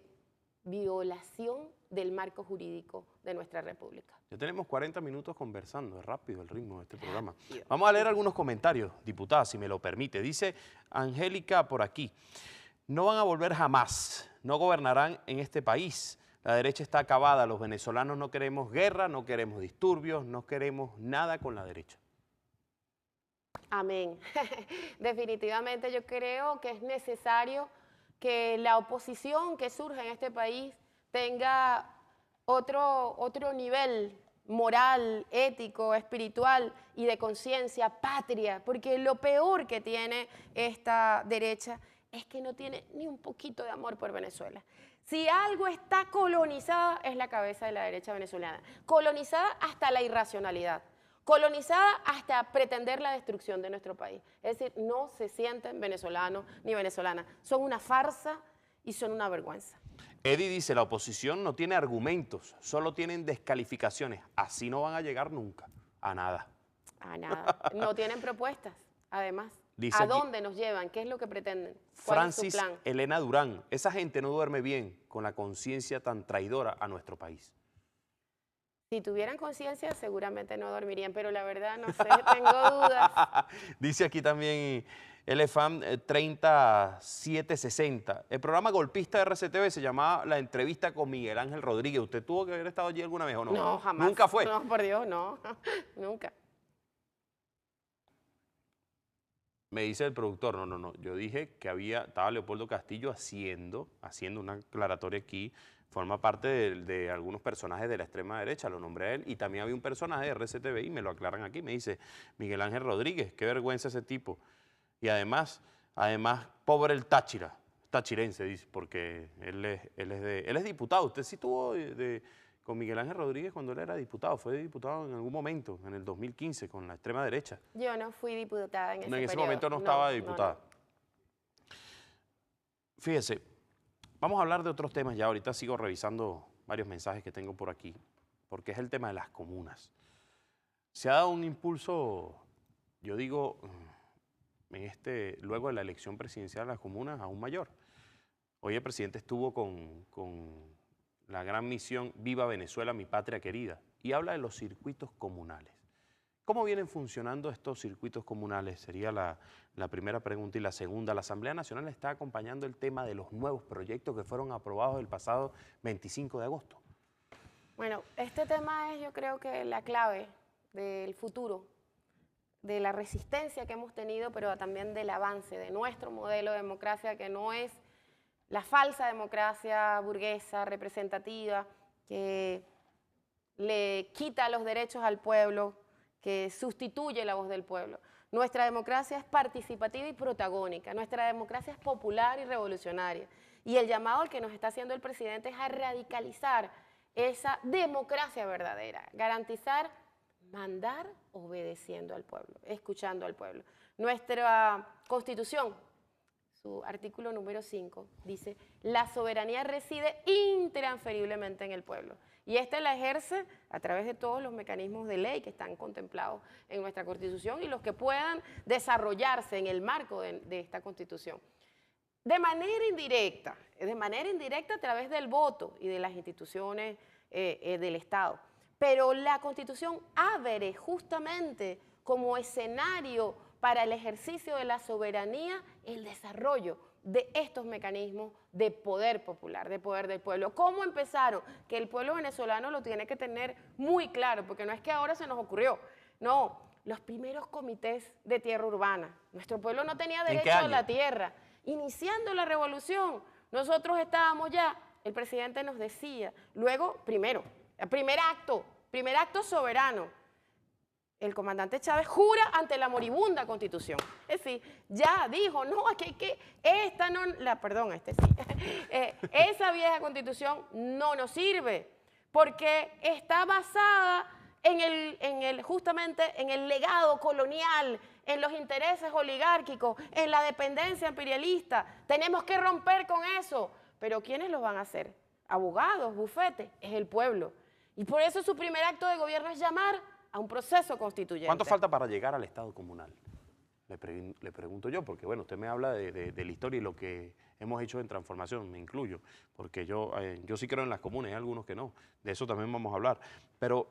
violación del marco jurídico de nuestra República. Ya tenemos 40 minutos conversando, es rápido el ritmo de este programa. Vamos a leer algunos comentarios, diputada, si me lo permite. Dice Angélica por aquí, no van a volver jamás, no gobernarán en este país. La derecha está acabada, los venezolanos no queremos guerra, no queremos disturbios, no queremos nada con la derecha. Amén. Definitivamente yo creo que es necesario que la oposición que surge en este país tenga otro nivel moral, ético, espiritual y de conciencia patria, porque lo peor que tiene esta derecha es que no tiene ni un poquito de amor por Venezuela. Si algo está colonizada es la cabeza de la derecha venezolana, colonizada hasta la irracionalidad, colonizada hasta pretender la destrucción de nuestro país. Es decir, no se sienten venezolanos ni venezolanas, son una farsa y son una vergüenza. Eddie dice, la oposición no tiene argumentos, solo tienen descalificaciones. Así no van a llegar nunca a nada. A nada. No tienen propuestas, además. Dice ¿A dónde nos llevan? ¿Qué es lo que pretenden? ¿Cuál Francis es su plan? Elena Durán, esa gente no duerme bien con la conciencia tan traidora a nuestro país. Si tuvieran conciencia, seguramente no dormirían, pero la verdad no sé, tengo dudas. Dice aquí también Elefant 3760. El programa golpista de RCTV se llamaba La Entrevista con Miguel Ángel Rodríguez. ¿Usted tuvo que haber estado allí alguna vez o no? No, jamás. ¿Nunca fue? No, por Dios, no, nunca. Me dice el productor, no, yo dije que estaba Leopoldo Castillo haciendo una aclaratoria aquí, forma parte de algunos personajes de la extrema derecha, lo nombré a él, y también había un personaje de RCTV y me lo aclaran aquí, me dice Miguel Ángel Rodríguez, qué vergüenza ese tipo. Y además, pobre el Táchira, tachirense, dice, porque él es diputado. Usted sí estuvo con Miguel Ángel Rodríguez cuando él era diputado, fue diputado en algún momento, en el 2015, con la extrema derecha. Yo no fui diputada en ese periodo. En ese momento no estaba diputada. No. Fíjese, vamos a hablar de otros temas ya. Ahorita sigo revisando varios mensajes que tengo por aquí, porque es el tema de las comunas. Se ha dado un impulso, yo digo, luego de la elección presidencial de las comunas, aún mayor. Hoy el presidente estuvo con la gran misión Viva Venezuela, mi patria querida, y habla de los circuitos comunales. ¿Cómo vienen funcionando estos circuitos comunales? Sería la primera pregunta. Y la segunda, la Asamblea Nacional está acompañando el tema de los nuevos proyectos que fueron aprobados el pasado 25 de agosto. Bueno, este tema es, yo creo que la clave del futuro, de la resistencia que hemos tenido, pero también del avance de nuestro modelo de democracia, que no es la falsa democracia burguesa, representativa, que le quita los derechos al pueblo, que sustituye la voz del pueblo. Nuestra democracia es participativa y protagónica, nuestra democracia es popular y revolucionaria. Y el llamado al que nos está haciendo el presidente es a radicalizar esa democracia verdadera, garantizar mandar obedeciendo al pueblo, escuchando al pueblo. Nuestra Constitución, su artículo número 5, dice: la soberanía reside intransferiblemente en el pueblo. Y esta la ejerce a través de todos los mecanismos de ley que están contemplados en nuestra Constitución y los que puedan desarrollarse en el marco de esta Constitución. De manera indirecta a través del voto y de las instituciones del Estado. Pero la Constitución abre justamente como escenario para el ejercicio de la soberanía el desarrollo de estos mecanismos de poder popular, de poder del pueblo. ¿Cómo empezaron? Que el pueblo venezolano lo tiene que tener muy claro, porque no es que ahora se nos ocurrió, no, los primeros comités de tierra urbana. Nuestro pueblo no tenía derecho a la tierra. Iniciando la revolución, nosotros estábamos ya, el presidente nos decía, luego, primero, el primer acto soberano, el comandante Chávez jura ante la moribunda Constitución. Es decir, ya dijo, no, es que esta no, esa vieja Constitución no nos sirve, porque está basada justamente en el legado colonial, en los intereses oligárquicos, en la dependencia imperialista. Tenemos que romper con eso. Pero ¿quiénes lo van a hacer? Abogados, bufetes, es el pueblo. Y por eso su primer acto de gobierno es llamar a un proceso constituyente. ¿Cuánto falta para llegar al Estado comunal? Le pregunto yo, porque bueno, usted me habla de la historia y lo que hemos hecho en transformación, me incluyo, porque yo sí creo en las comunas, hay algunos que no, de eso también vamos a hablar. Pero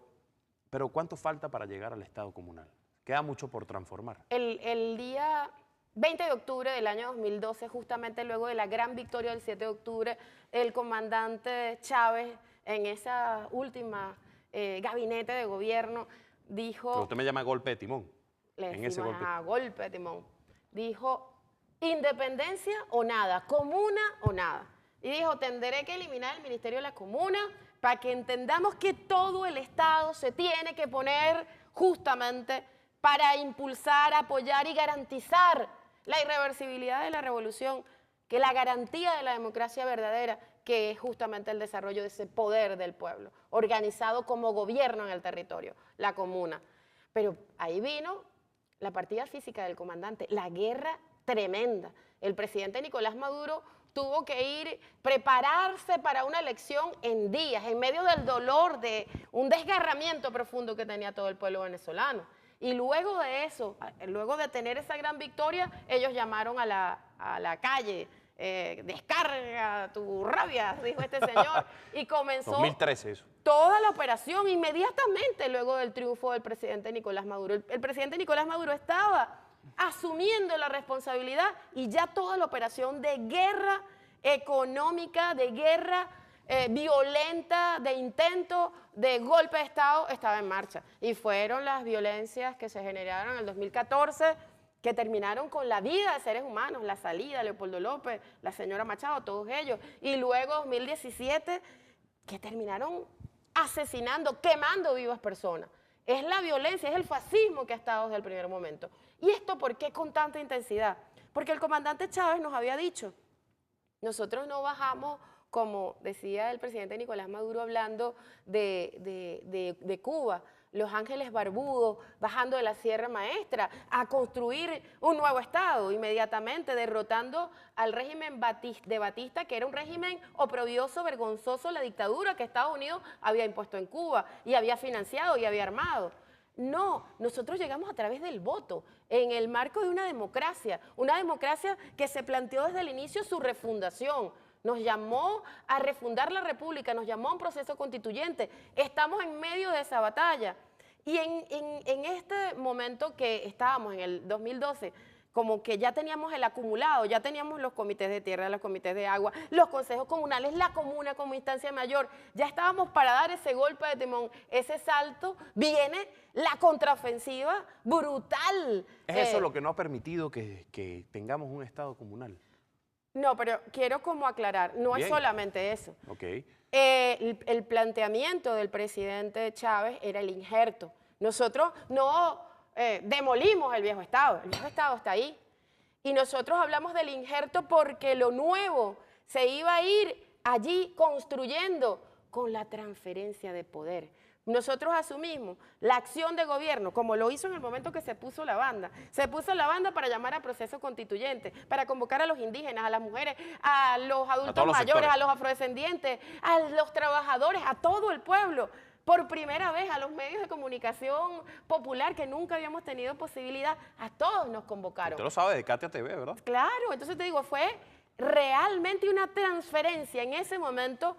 ¿cuánto falta para llegar al Estado comunal? Queda mucho por transformar. El día 20 de octubre del año 2012, justamente luego de la gran victoria del 7 de octubre, el comandante Chávez, en esa última gabinete de gobierno, dijo... Pero usted me llama golpe de timón. Golpe de timón. Dijo, independencia o nada, comuna o nada. Y dijo, tendré que eliminar el Ministerio de la Comuna para que entendamos que todo el Estado se tiene que poner justamente para impulsar, apoyar y garantizar la irreversibilidad de la revolución, que la garantía de la democracia verdadera, que es justamente el desarrollo de ese poder del pueblo, organizado como gobierno en el territorio, la comuna. Pero ahí vino la partida física del comandante, la guerra tremenda. El presidente Nicolás Maduro tuvo que ir, prepararse para una elección en días, en medio del dolor, de un desgarramiento profundo que tenía todo el pueblo venezolano. Y luego de eso, luego de tener esa gran victoria, ellos llamaron a la calle, descarga tu rabia, dijo este señor, y comenzó 2013 eso. Toda la operación inmediatamente luego del triunfo del presidente Nicolás Maduro. El presidente Nicolás Maduro estaba asumiendo la responsabilidad y ya toda la operación de guerra económica, de guerra violenta, de intento de golpe de Estado estaba en marcha. Y fueron las violencias que se generaron en el 2014 que terminaron con la vida de seres humanos, la salida de Leopoldo López, la señora Machado, todos ellos. Y luego 2017 que terminaron asesinando, quemando vivas personas. Es la violencia, es el fascismo que ha estado desde el primer momento. ¿Y esto por qué con tanta intensidad? Porque el comandante Chávez nos había dicho, nosotros no bajamos, como decía el presidente Nicolás Maduro hablando de Cuba, los ángeles barbudos, bajando de la Sierra Maestra, a construir un nuevo Estado, inmediatamente derrotando al régimen de Batista, que era un régimen oprobioso, vergonzoso, la dictadura que Estados Unidos había impuesto en Cuba y había financiado y había armado. No, nosotros llegamos a través del voto, en el marco de una democracia que se planteó desde el inicio su refundación. Nos llamó a refundar la República, nos llamó a un proceso constituyente. Estamos en medio de esa batalla. Y en este momento que estábamos, en el 2012, como que ya teníamos el acumulado, ya teníamos los comités de tierra, los comités de agua, los consejos comunales, la comuna como instancia mayor, ya estábamos para dar ese golpe de timón, ese salto, viene la contraofensiva brutal. ¿Es eso lo que no ha permitido que tengamos un Estado comunal? No, pero quiero como aclarar, no Bien. es solamente eso. Okay. El planteamiento del presidente Chávez era el injerto. Nosotros no demolimos el viejo Estado está ahí. Y nosotros hablamos del injerto porque lo nuevo se iba a ir allí construyendo con la transferencia de poder. Nosotros asumimos la acción de gobierno, como lo hizo en el momento que se puso la banda. Se puso la banda para llamar a proceso constituyente, para convocar a los indígenas, a las mujeres, a los adultos mayores, a los afrodescendientes, a los trabajadores, a todo el pueblo. Por primera vez a los medios de comunicación popular que nunca habíamos tenido posibilidad, a todos nos convocaron. Usted lo sabe, de Katia TV, ¿verdad? Claro, entonces te digo, fue realmente una transferencia en ese momento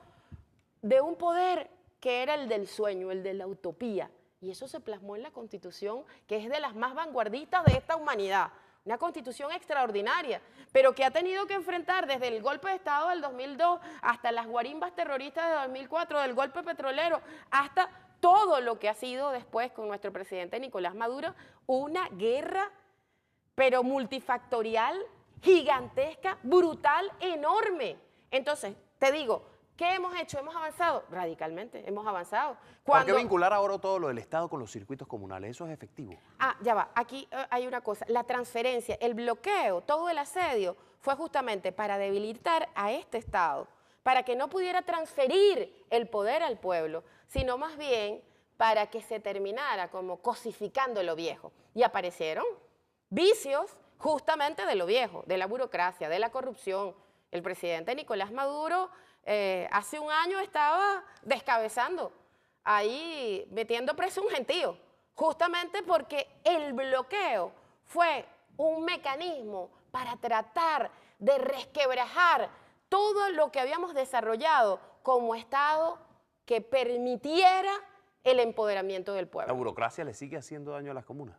de un poder que era el del sueño, el de la utopía. Y eso se plasmó en la Constitución, que es de las más vanguardistas de esta humanidad. Una Constitución extraordinaria, pero que ha tenido que enfrentar desde el golpe de Estado del 2002 hasta las guarimbas terroristas de 2004, del golpe petrolero, hasta todo lo que ha sido después con nuestro presidente Nicolás Maduro, una guerra, pero multifactorial, gigantesca, brutal, enorme. Entonces, te digo, ¿qué hemos hecho? Hemos avanzado radicalmente, hemos avanzado. ¿Por qué vincular ahora todo lo del Estado con los circuitos comunales? ¿Eso es efectivo? Ya va, aquí hay una cosa, la transferencia, el bloqueo, todo el asedio fue justamente para debilitar a este Estado, para que no pudiera transferir el poder al pueblo, sino más bien para que se terminara como cosificando lo viejo. Y aparecieron vicios justamente de lo viejo, de la burocracia, de la corrupción. El presidente Nicolás Maduro hace un año estaba descabezando, ahí metiendo preso un gentío, justamente porque el bloqueo fue un mecanismo para tratar de resquebrajar todo lo que habíamos desarrollado como Estado que permitiera el empoderamiento del pueblo. ¿La burocracia le sigue haciendo daño a las comunas?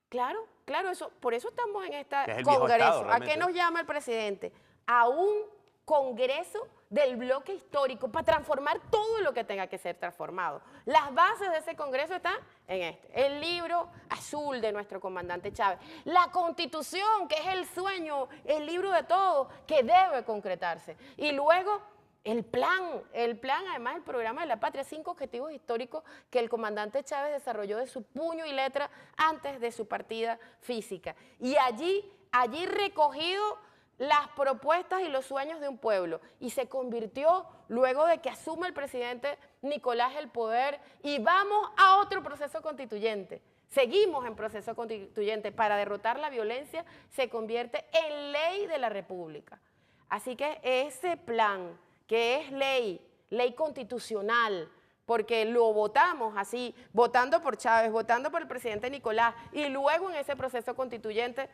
Claro, claro, por eso estamos en este Congreso. Estado, ¿a qué nos llama el presidente? A un Congreso del bloque histórico para transformar todo lo que tenga que ser transformado. Las bases de ese Congreso están en el libro azul de nuestro comandante Chávez, la Constitución, que es el sueño, el libro de todo, que debe concretarse. Y luego el plan, además el programa de la patria, 5 objetivos históricos que el comandante Chávez desarrolló de su puño y letra antes de su partida física. Y allí recogido las propuestas y los sueños de un pueblo, y se convirtió, luego de que asume el presidente Nicolás el poder, y vamos a otro proceso constituyente. Seguimos en proceso constituyente para derrotar la violencia, se convierte en ley de la República. Así que ese plan, que es ley constitucional, porque lo votamos así, votando por Chávez, votando por el presidente Nicolás, y luego en ese proceso constituyente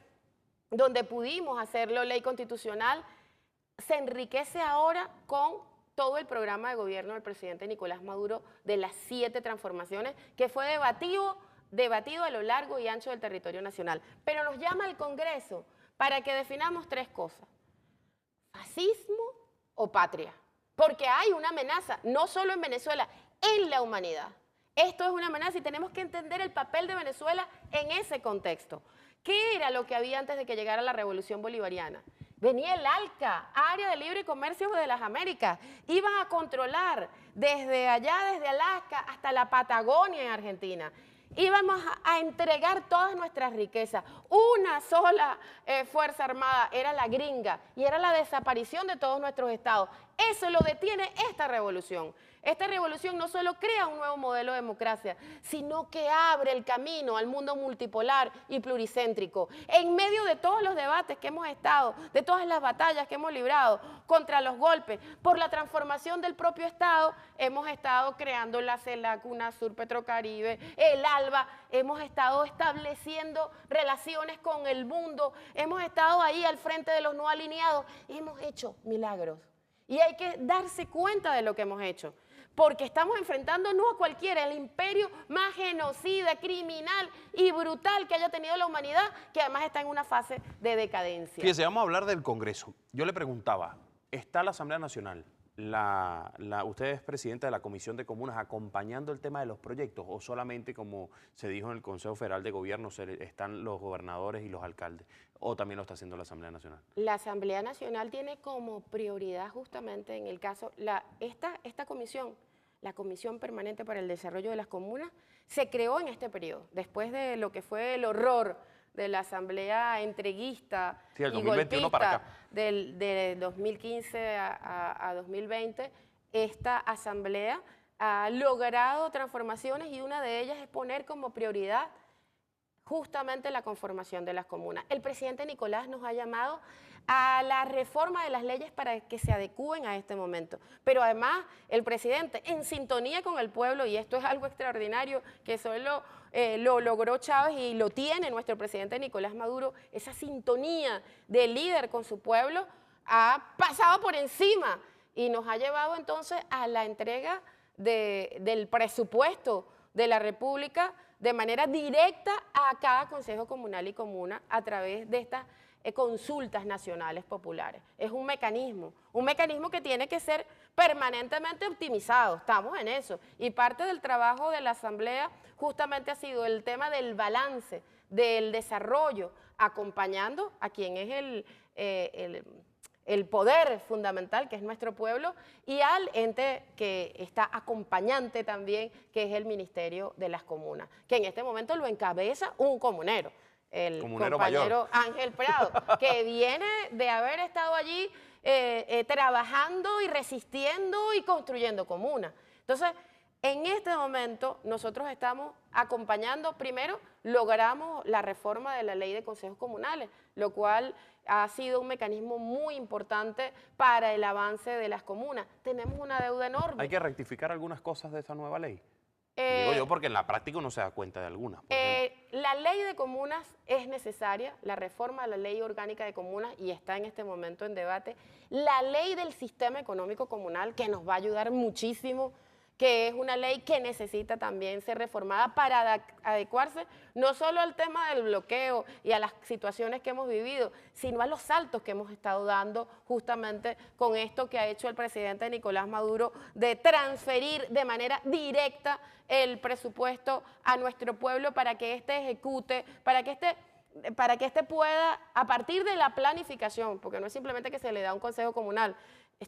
donde pudimos hacerlo ley constitucional, se enriquece ahora con todo el programa de gobierno del presidente Nicolás Maduro de las 7 transformaciones que fue debatido a lo largo y ancho del territorio nacional. Pero nos llama al Congreso para que definamos 3 cosas: fascismo o patria. Porque hay una amenaza, no solo en Venezuela, en la humanidad. Esto es una amenaza y tenemos que entender el papel de Venezuela en ese contexto. ¿Qué era lo que había antes de que llegara la Revolución Bolivariana? Venía el ALCA, Área de Libre Comercio de las Américas. Iban a controlar desde allá, desde Alaska hasta la Patagonia en Argentina. Íbamos a entregar todas nuestras riquezas. Una sola fuerza armada era la gringa y era la desaparición de todos nuestros estados. Eso lo detiene esta revolución. Esta revolución no solo crea un nuevo modelo de democracia, sino que abre el camino al mundo multipolar y pluricéntrico. En medio de todos los debates que hemos estado, de todas las batallas que hemos librado contra los golpes, por la transformación del propio Estado, hemos estado creando la CELAC, UNASUR, Petrocaribe, el ALBA, hemos estado estableciendo relaciones con el mundo, hemos estado ahí al frente de los no alineados, hemos hecho milagros. Y hay que darse cuenta de lo que hemos hecho, porque estamos enfrentando no a cualquiera, el imperio más genocida, criminal y brutal que haya tenido la humanidad, que además está en una fase de decadencia. Fíjese, vamos a hablar del Congreso. Yo le preguntaba, ¿está la Asamblea Nacional, usted es presidenta de la Comisión de Comunas, acompañando el tema de los proyectos, o solamente, como se dijo en el Consejo Federal de Gobierno, están los gobernadores y los alcaldes, o también lo está haciendo la Asamblea Nacional? La Asamblea Nacional tiene como prioridad justamente en el caso, esta comisión, la Comisión Permanente para el Desarrollo de las Comunas, se creó en este periodo, después de lo que fue el horror de la asamblea entreguista Sí, el y 2021 para golpista acá. de 2015 a 2020, esta asamblea ha logrado transformaciones y una de ellas es poner como prioridad justamente la conformación de las comunas. El presidente Nicolás nos ha llamado a la reforma de las leyes para que se adecúen a este momento. Pero además, el presidente, en sintonía con el pueblo, y esto es algo extraordinario, que solo lo logró Chávez y lo tiene nuestro presidente Nicolás Maduro, esa sintonía del líder con su pueblo ha pasado por encima y nos ha llevado entonces a la entrega del presupuesto de la República de manera directa a cada consejo comunal y comuna a través de estas consultas nacionales populares. Es un mecanismo que tiene que ser permanentemente optimizado, estamos en eso. Y parte del trabajo de la Asamblea justamente ha sido el tema del balance, del desarrollo, acompañando a quien es el poder fundamental, que es nuestro pueblo, y al ente que está acompañante también, que es el Ministerio de las Comunas, que en este momento lo encabeza un comunero, el Comunero compañero mayor. Ángel Prado, que viene de haber estado allí trabajando y resistiendo y construyendo comunas. Entonces, en este momento nosotros estamos acompañando, primero logramos la reforma de la ley de consejos comunales, lo cual ha sido un mecanismo muy importante para el avance de las comunas. Tenemos una deuda enorme. Hay que rectificar algunas cosas de esa nueva ley. Digo yo porque en la práctica uno se da cuenta de algunas. La ley de comunas es necesaria, la reforma de la ley orgánica de comunas, y está en este momento en debate. La ley del sistema económico comunal, que nos va a ayudar muchísimo, que es una ley que necesita también ser reformada para adecuarse no solo al tema del bloqueo y a las situaciones que hemos vivido, sino a los saltos que hemos estado dando justamente con esto que ha hecho el presidente Nicolás Maduro de transferir de manera directa el presupuesto a nuestro pueblo para que éste ejecute, para que éste pueda, a partir de la planificación, porque no es simplemente que se le da un consejo comunal,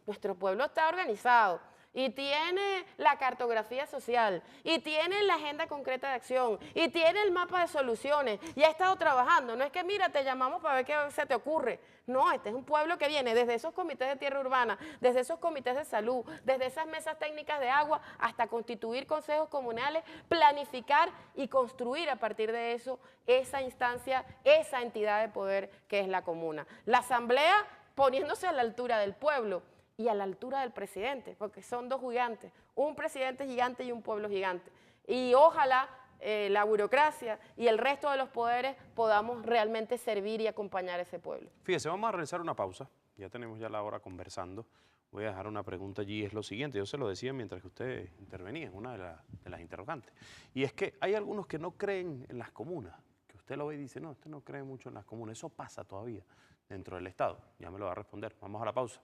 nuestro pueblo está organizado y tiene la cartografía social, y tiene la agenda concreta de acción, y tiene el mapa de soluciones, y ha estado trabajando. No es que, mira, te llamamos para ver qué se te ocurre. No, este es un pueblo que viene desde esos comités de tierra urbana, desde esos comités de salud, desde esas mesas técnicas de agua, hasta constituir consejos comunales, planificar y construir a partir de eso esa instancia, esa entidad de poder que es la comuna. La asamblea poniéndose a la altura del pueblo y a la altura del presidente, porque son dos gigantes, un presidente gigante y un pueblo gigante. Y ojalá la burocracia y el resto de los poderes podamos realmente servir y acompañar a ese pueblo. Fíjese, vamos a realizar una pausa, ya tenemos ya la hora conversando. Voy a dejar una pregunta allí, es lo siguiente, yo se lo decía mientras que usted intervenía, es una de las interrogantes. Y es que hay algunos que no creen en las comunas, que usted lo ve y dice, no, usted no cree mucho en las comunas, eso pasa todavía dentro del Estado. Ya me lo va a responder, vamos a la pausa.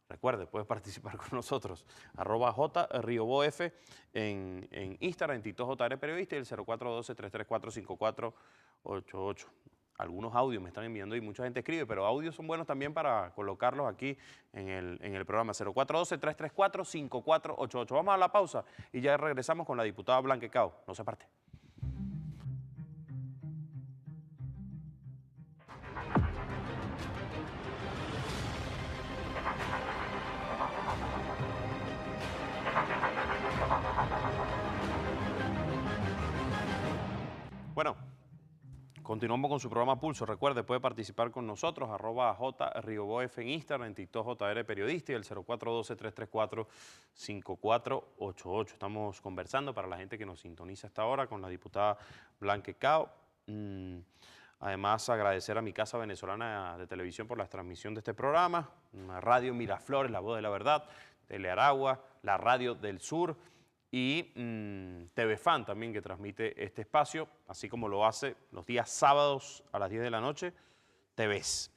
Recuerde, puedes participar con nosotros, @JRioboF en Instagram, en Tito JR Periodista y el 0412-334-5488. Algunos audios me están enviando y mucha gente escribe, pero audios son buenos también para colocarlos aquí en el programa 0412-334-5488. Vamos a la pausa y ya regresamos con la diputada Blanca Cao. No se aparte. Bueno, continuamos con su programa Pulso. Recuerde, puede participar con nosotros, @JRioboF en Instagram, en TikTok JR Periodista y el 0412-334-5488. Estamos conversando para la gente que nos sintoniza hasta ahora con la diputada Blanca Cao. Además, agradecer a mi Casa Venezolana de Televisión por la transmisión de este programa, Radio Miraflores, La Voz de la Verdad, Telearagua, la Radio del Sur, y TV Fan también, que transmite este espacio, así como lo hace los días sábados a las 10 de la noche, TVs.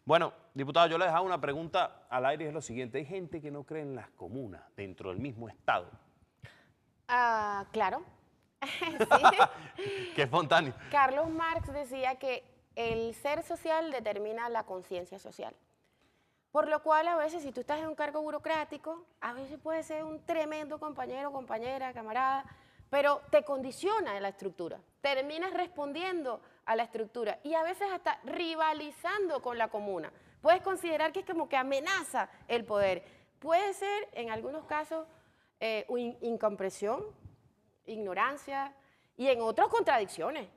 Bueno, diputado, yo le dejaba una pregunta al aire y es lo siguiente. Hay gente que no cree en las comunas dentro del mismo Estado. Claro. Sí. Qué espontáneo. Carlos Marx decía que el ser social determina la conciencia social. Por lo cual, a veces, si tú estás en un cargo burocrático, a veces puedes ser un tremendo compañero, compañera, camarada, pero te condiciona la estructura, terminas respondiendo a la estructura y a veces hasta rivalizando con la comuna. Puedes considerar que es como que amenaza el poder. Puede ser, en algunos casos, incomprensión, ignorancia y en otros contradicciones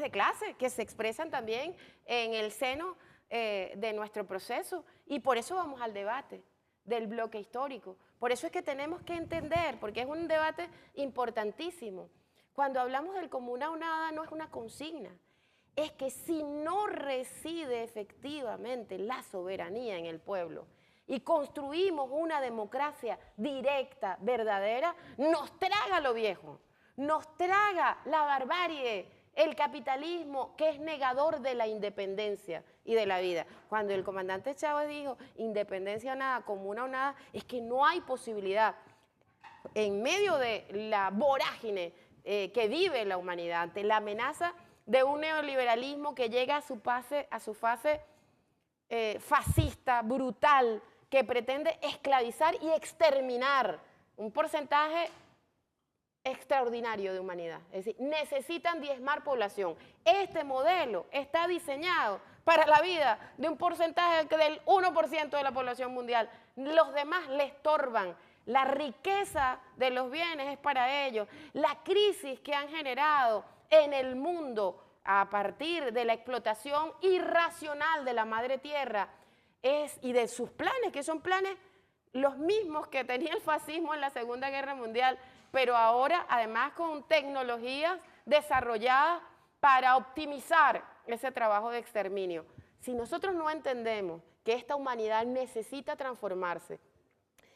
de clase que se expresan también en el seno de nuestro proceso. Y por eso vamos al debate del bloque histórico. Por eso es que tenemos que entender, porque es un debate importantísimo. Cuando hablamos del comuna o nada no es una consigna, es que si no reside efectivamente la soberanía en el pueblo y construimos una democracia directa, verdadera, nos traga lo viejo, nos traga la barbarie, el capitalismo que es negador de la independencia y de la vida. Cuando el comandante Chávez dijo independencia o nada, comuna o nada, es que no hay posibilidad en medio de la vorágine que vive la humanidad, ante la amenaza de un neoliberalismo que llega a su fase fascista, brutal, que pretende esclavizar y exterminar un porcentaje extraordinario de humanidad. Es decir, necesitan diezmar población. Este modelo está diseñado para la vida de un porcentaje del 1% de la población mundial. Los demás le estorban. La riqueza de los bienes es para ellos. La crisis que han generado en el mundo a partir de la explotación irracional de la madre tierra y de sus planes, que son planes los mismos que tenía el fascismo en la Segunda Guerra Mundial, pero ahora además con tecnologías desarrolladas para optimizar ese trabajo de exterminio. Si nosotros no entendemos que esta humanidad necesita transformarse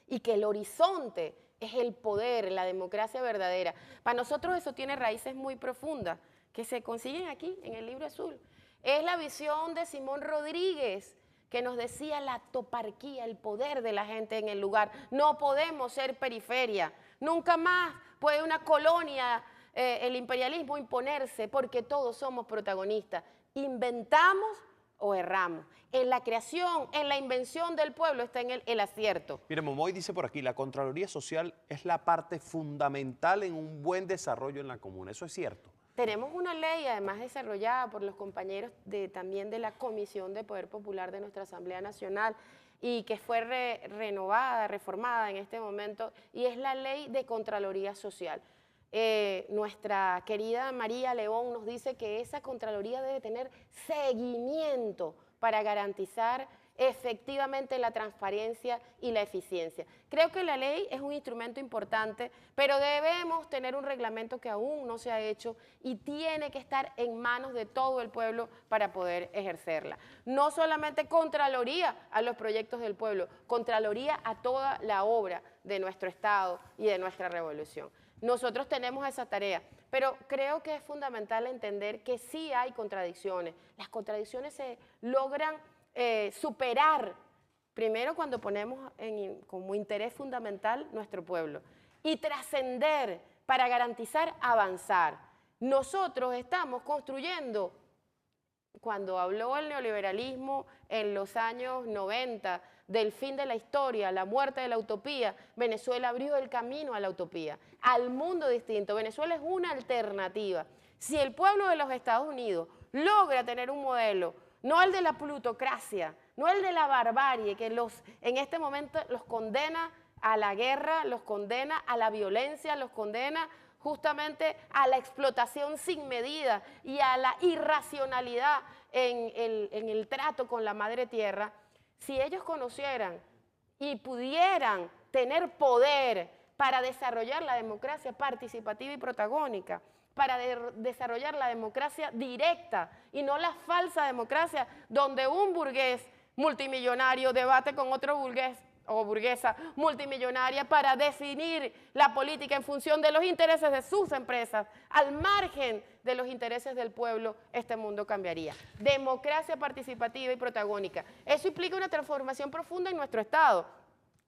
y que el horizonte es el poder, la democracia verdadera, para nosotros eso tiene raíces muy profundas que se consiguen aquí en el Libro Azul. Es la visión de Simón Rodríguez, que nos decía la toparquía, el poder de la gente en el lugar. No podemos ser periferia. Nunca más puede una colonia, el imperialismo, imponerse, porque todos somos protagonistas. Inventamos o erramos. En la creación, en la invención del pueblo está en el acierto. Mire, Momoy dice por aquí, la Contraloría Social es la parte fundamental en un buen desarrollo en la comuna. ¿Eso es cierto? Tenemos una ley, además desarrollada por los compañeros también de la Comisión de Poder Popular de nuestra Asamblea Nacional y que fue renovada, reformada en este momento, y es la Ley de Contraloría Social. Nuestra querida María León nos dice que esa Contraloría debe tener seguimiento para garantizar efectivamente la transparencia y la eficiencia. Creo que la ley es un instrumento importante, pero debemos tener un reglamento que aún no se ha hecho y tiene que estar en manos de todo el pueblo para poder ejercerla. No solamente Contraloría a los proyectos del pueblo, Contraloría a toda la obra de nuestro Estado y de nuestra revolución. Nosotros tenemos esa tarea, pero creo que es fundamental entender que sí hay contradicciones. Las contradicciones se logran superar, primero cuando ponemos como interés fundamental nuestro pueblo, y trascender para garantizar avanzar. Nosotros estamos construyendo, cuando habló el neoliberalismo en los años 90, del fin de la historia, la muerte de la utopía, Venezuela abrió el camino a la utopía, al mundo distinto. Venezuela es una alternativa. Si el pueblo de los Estados Unidos logra tener un modelo, no el de la plutocracia, no el de la barbarie, que en este momento los condena a la guerra, los condena a la violencia, los condena justamente a la explotación sin medida y a la irracionalidad en el trato con la madre tierra. Si ellos conocieran y pudieran tener poder para desarrollar la democracia participativa y protagónica, para desarrollar la democracia directa y no la falsa democracia donde un burgués multimillonario debate con otro burgués o burguesa multimillonaria para definir la política en función de los intereses de sus empresas, al margen de los intereses del pueblo, este mundo cambiaría. Democracia participativa y protagónica. Eso implica una transformación profunda en nuestro Estado.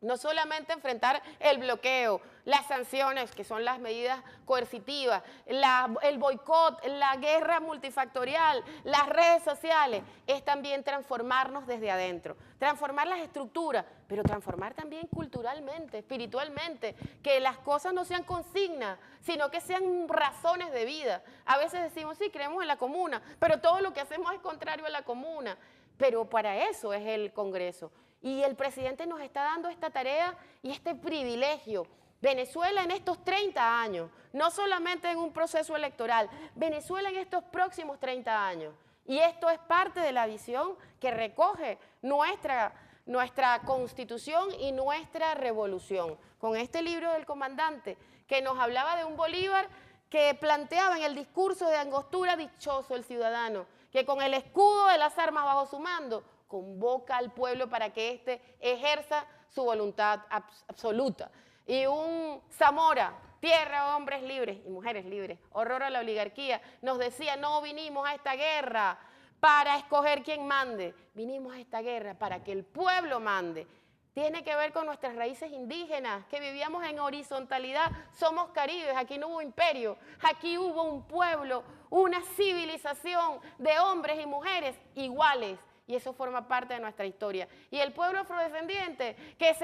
No solamente enfrentar el bloqueo, las sanciones, que son las medidas coercitivas, el boicot, la guerra multifactorial, las redes sociales, es también transformarnos desde adentro, transformar las estructuras, pero transformar también culturalmente, espiritualmente, que las cosas no sean consignas, sino que sean razones de vida. A veces decimos, sí, creemos en la comuna, pero todo lo que hacemos es contrario a la comuna. Pero para eso es el Congreso. Y el presidente nos está dando esta tarea y este privilegio. Venezuela en estos 30 años, no solamente en un proceso electoral, Venezuela en estos próximos 30 años. Y esto es parte de la visión que recoge nuestra Constitución y nuestra revolución. Con este libro del comandante, que nos hablaba de un Bolívar que planteaba en el discurso de Angostura, dichoso el ciudadano, que con el escudo de las armas bajo su mando, convoca al pueblo para que éste ejerza su voluntad absoluta. Y un Zamora, tierra de hombres libres y mujeres libres, horror a la oligarquía, nos decía, no vinimos a esta guerra para escoger quién mande, vinimos a esta guerra para que el pueblo mande. Tiene que ver con nuestras raíces indígenas, que vivíamos en horizontalidad, somos caribes, aquí no hubo imperio, aquí hubo un pueblo, una civilización de hombres y mujeres iguales, y eso forma parte de nuestra historia. Y el pueblo afrodescendiente que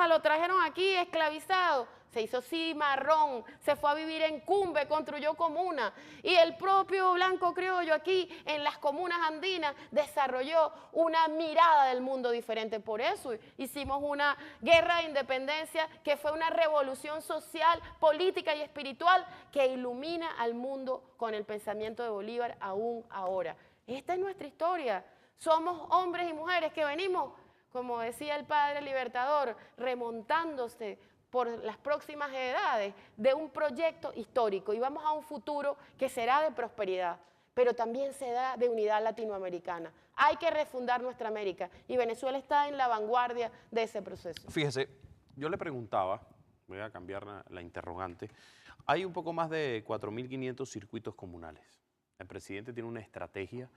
lo trajeron aquí esclavizado, se hizo cimarrón, se fue a vivir en Cumbe, construyó comuna, y el propio blanco criollo aquí en las comunas andinas desarrolló una mirada del mundo diferente. Por eso hicimos una guerra de independencia que fue una revolución social, política y espiritual que ilumina al mundo con el pensamiento de Bolívar aún ahora. Esta es nuestra historia. Somos hombres y mujeres que venimos, como decía el padre libertador, remontándose por las próximas edades de un proyecto histórico y vamos a un futuro que será de prosperidad, pero también será de unidad latinoamericana. Hay que refundar nuestra América y Venezuela está en la vanguardia de ese proceso. Fíjese, yo le preguntaba, voy a cambiar la interrogante, hay un poco más de 4.500 circuitos comunales. El presidente tiene una estrategia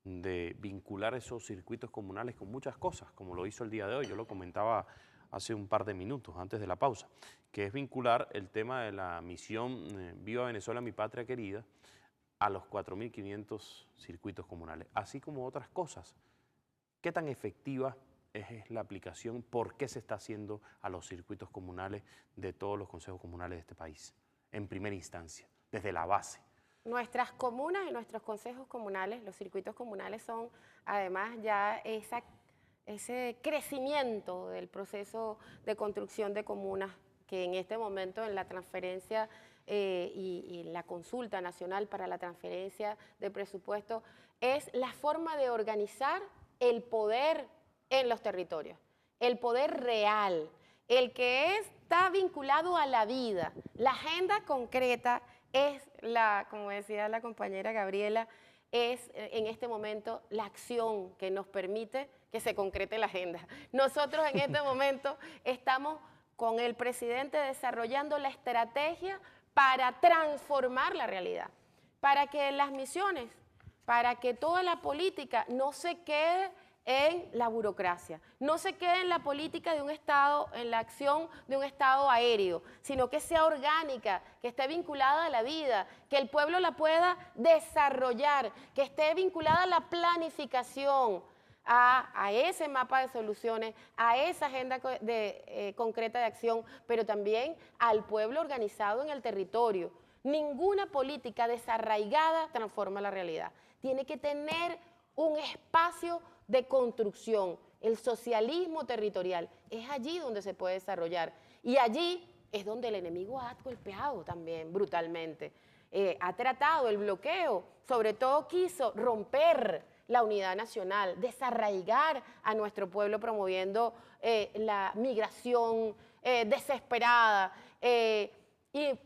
de vincular esos circuitos comunales con muchas cosas, como lo hizo el día de hoy. Yo lo comentaba hace un par de minutos, antes de la pausa, que es vincular el tema de la misión Viva Venezuela, mi patria querida, a los 4.500 circuitos comunales, así como otras cosas. ¿Qué tan efectiva es la aplicación? ¿Por qué se está haciendo a los circuitos comunales de todos los consejos comunales de este país, en primera instancia, desde la base? Nuestras comunas y nuestros consejos comunales, los circuitos comunales son además ya ese crecimiento del proceso de construcción de comunas que en este momento en la transferencia y la consulta nacional para la transferencia de presupuesto es la forma de organizar el poder en los territorios, el poder real, el que está vinculado a la vida, la agenda concreta es como decía la compañera Gabriela, es en este momento la acción que nos permite que se concrete la agenda. Nosotros en este momento estamos con el presidente desarrollando la estrategia para transformar la realidad, para que las misiones, para que toda la política no se quede en la burocracia, no se quede en la política de un Estado, en la acción de un Estado aéreo, sino que sea orgánica, que esté vinculada a la vida, que el pueblo la pueda desarrollar, que esté vinculada a la planificación, a ese mapa de soluciones, a esa agenda concreta de acción, pero también al pueblo organizado en el territorio. Ninguna política desarraigada transforma la realidad. Tiene que tener un espacio de construcción, el socialismo territorial, es allí donde se puede desarrollar y allí es donde el enemigo ha golpeado también brutalmente, ha tratado el bloqueo, sobre todo quiso romper la unidad nacional, desarraigar a nuestro pueblo promoviendo la migración desesperada y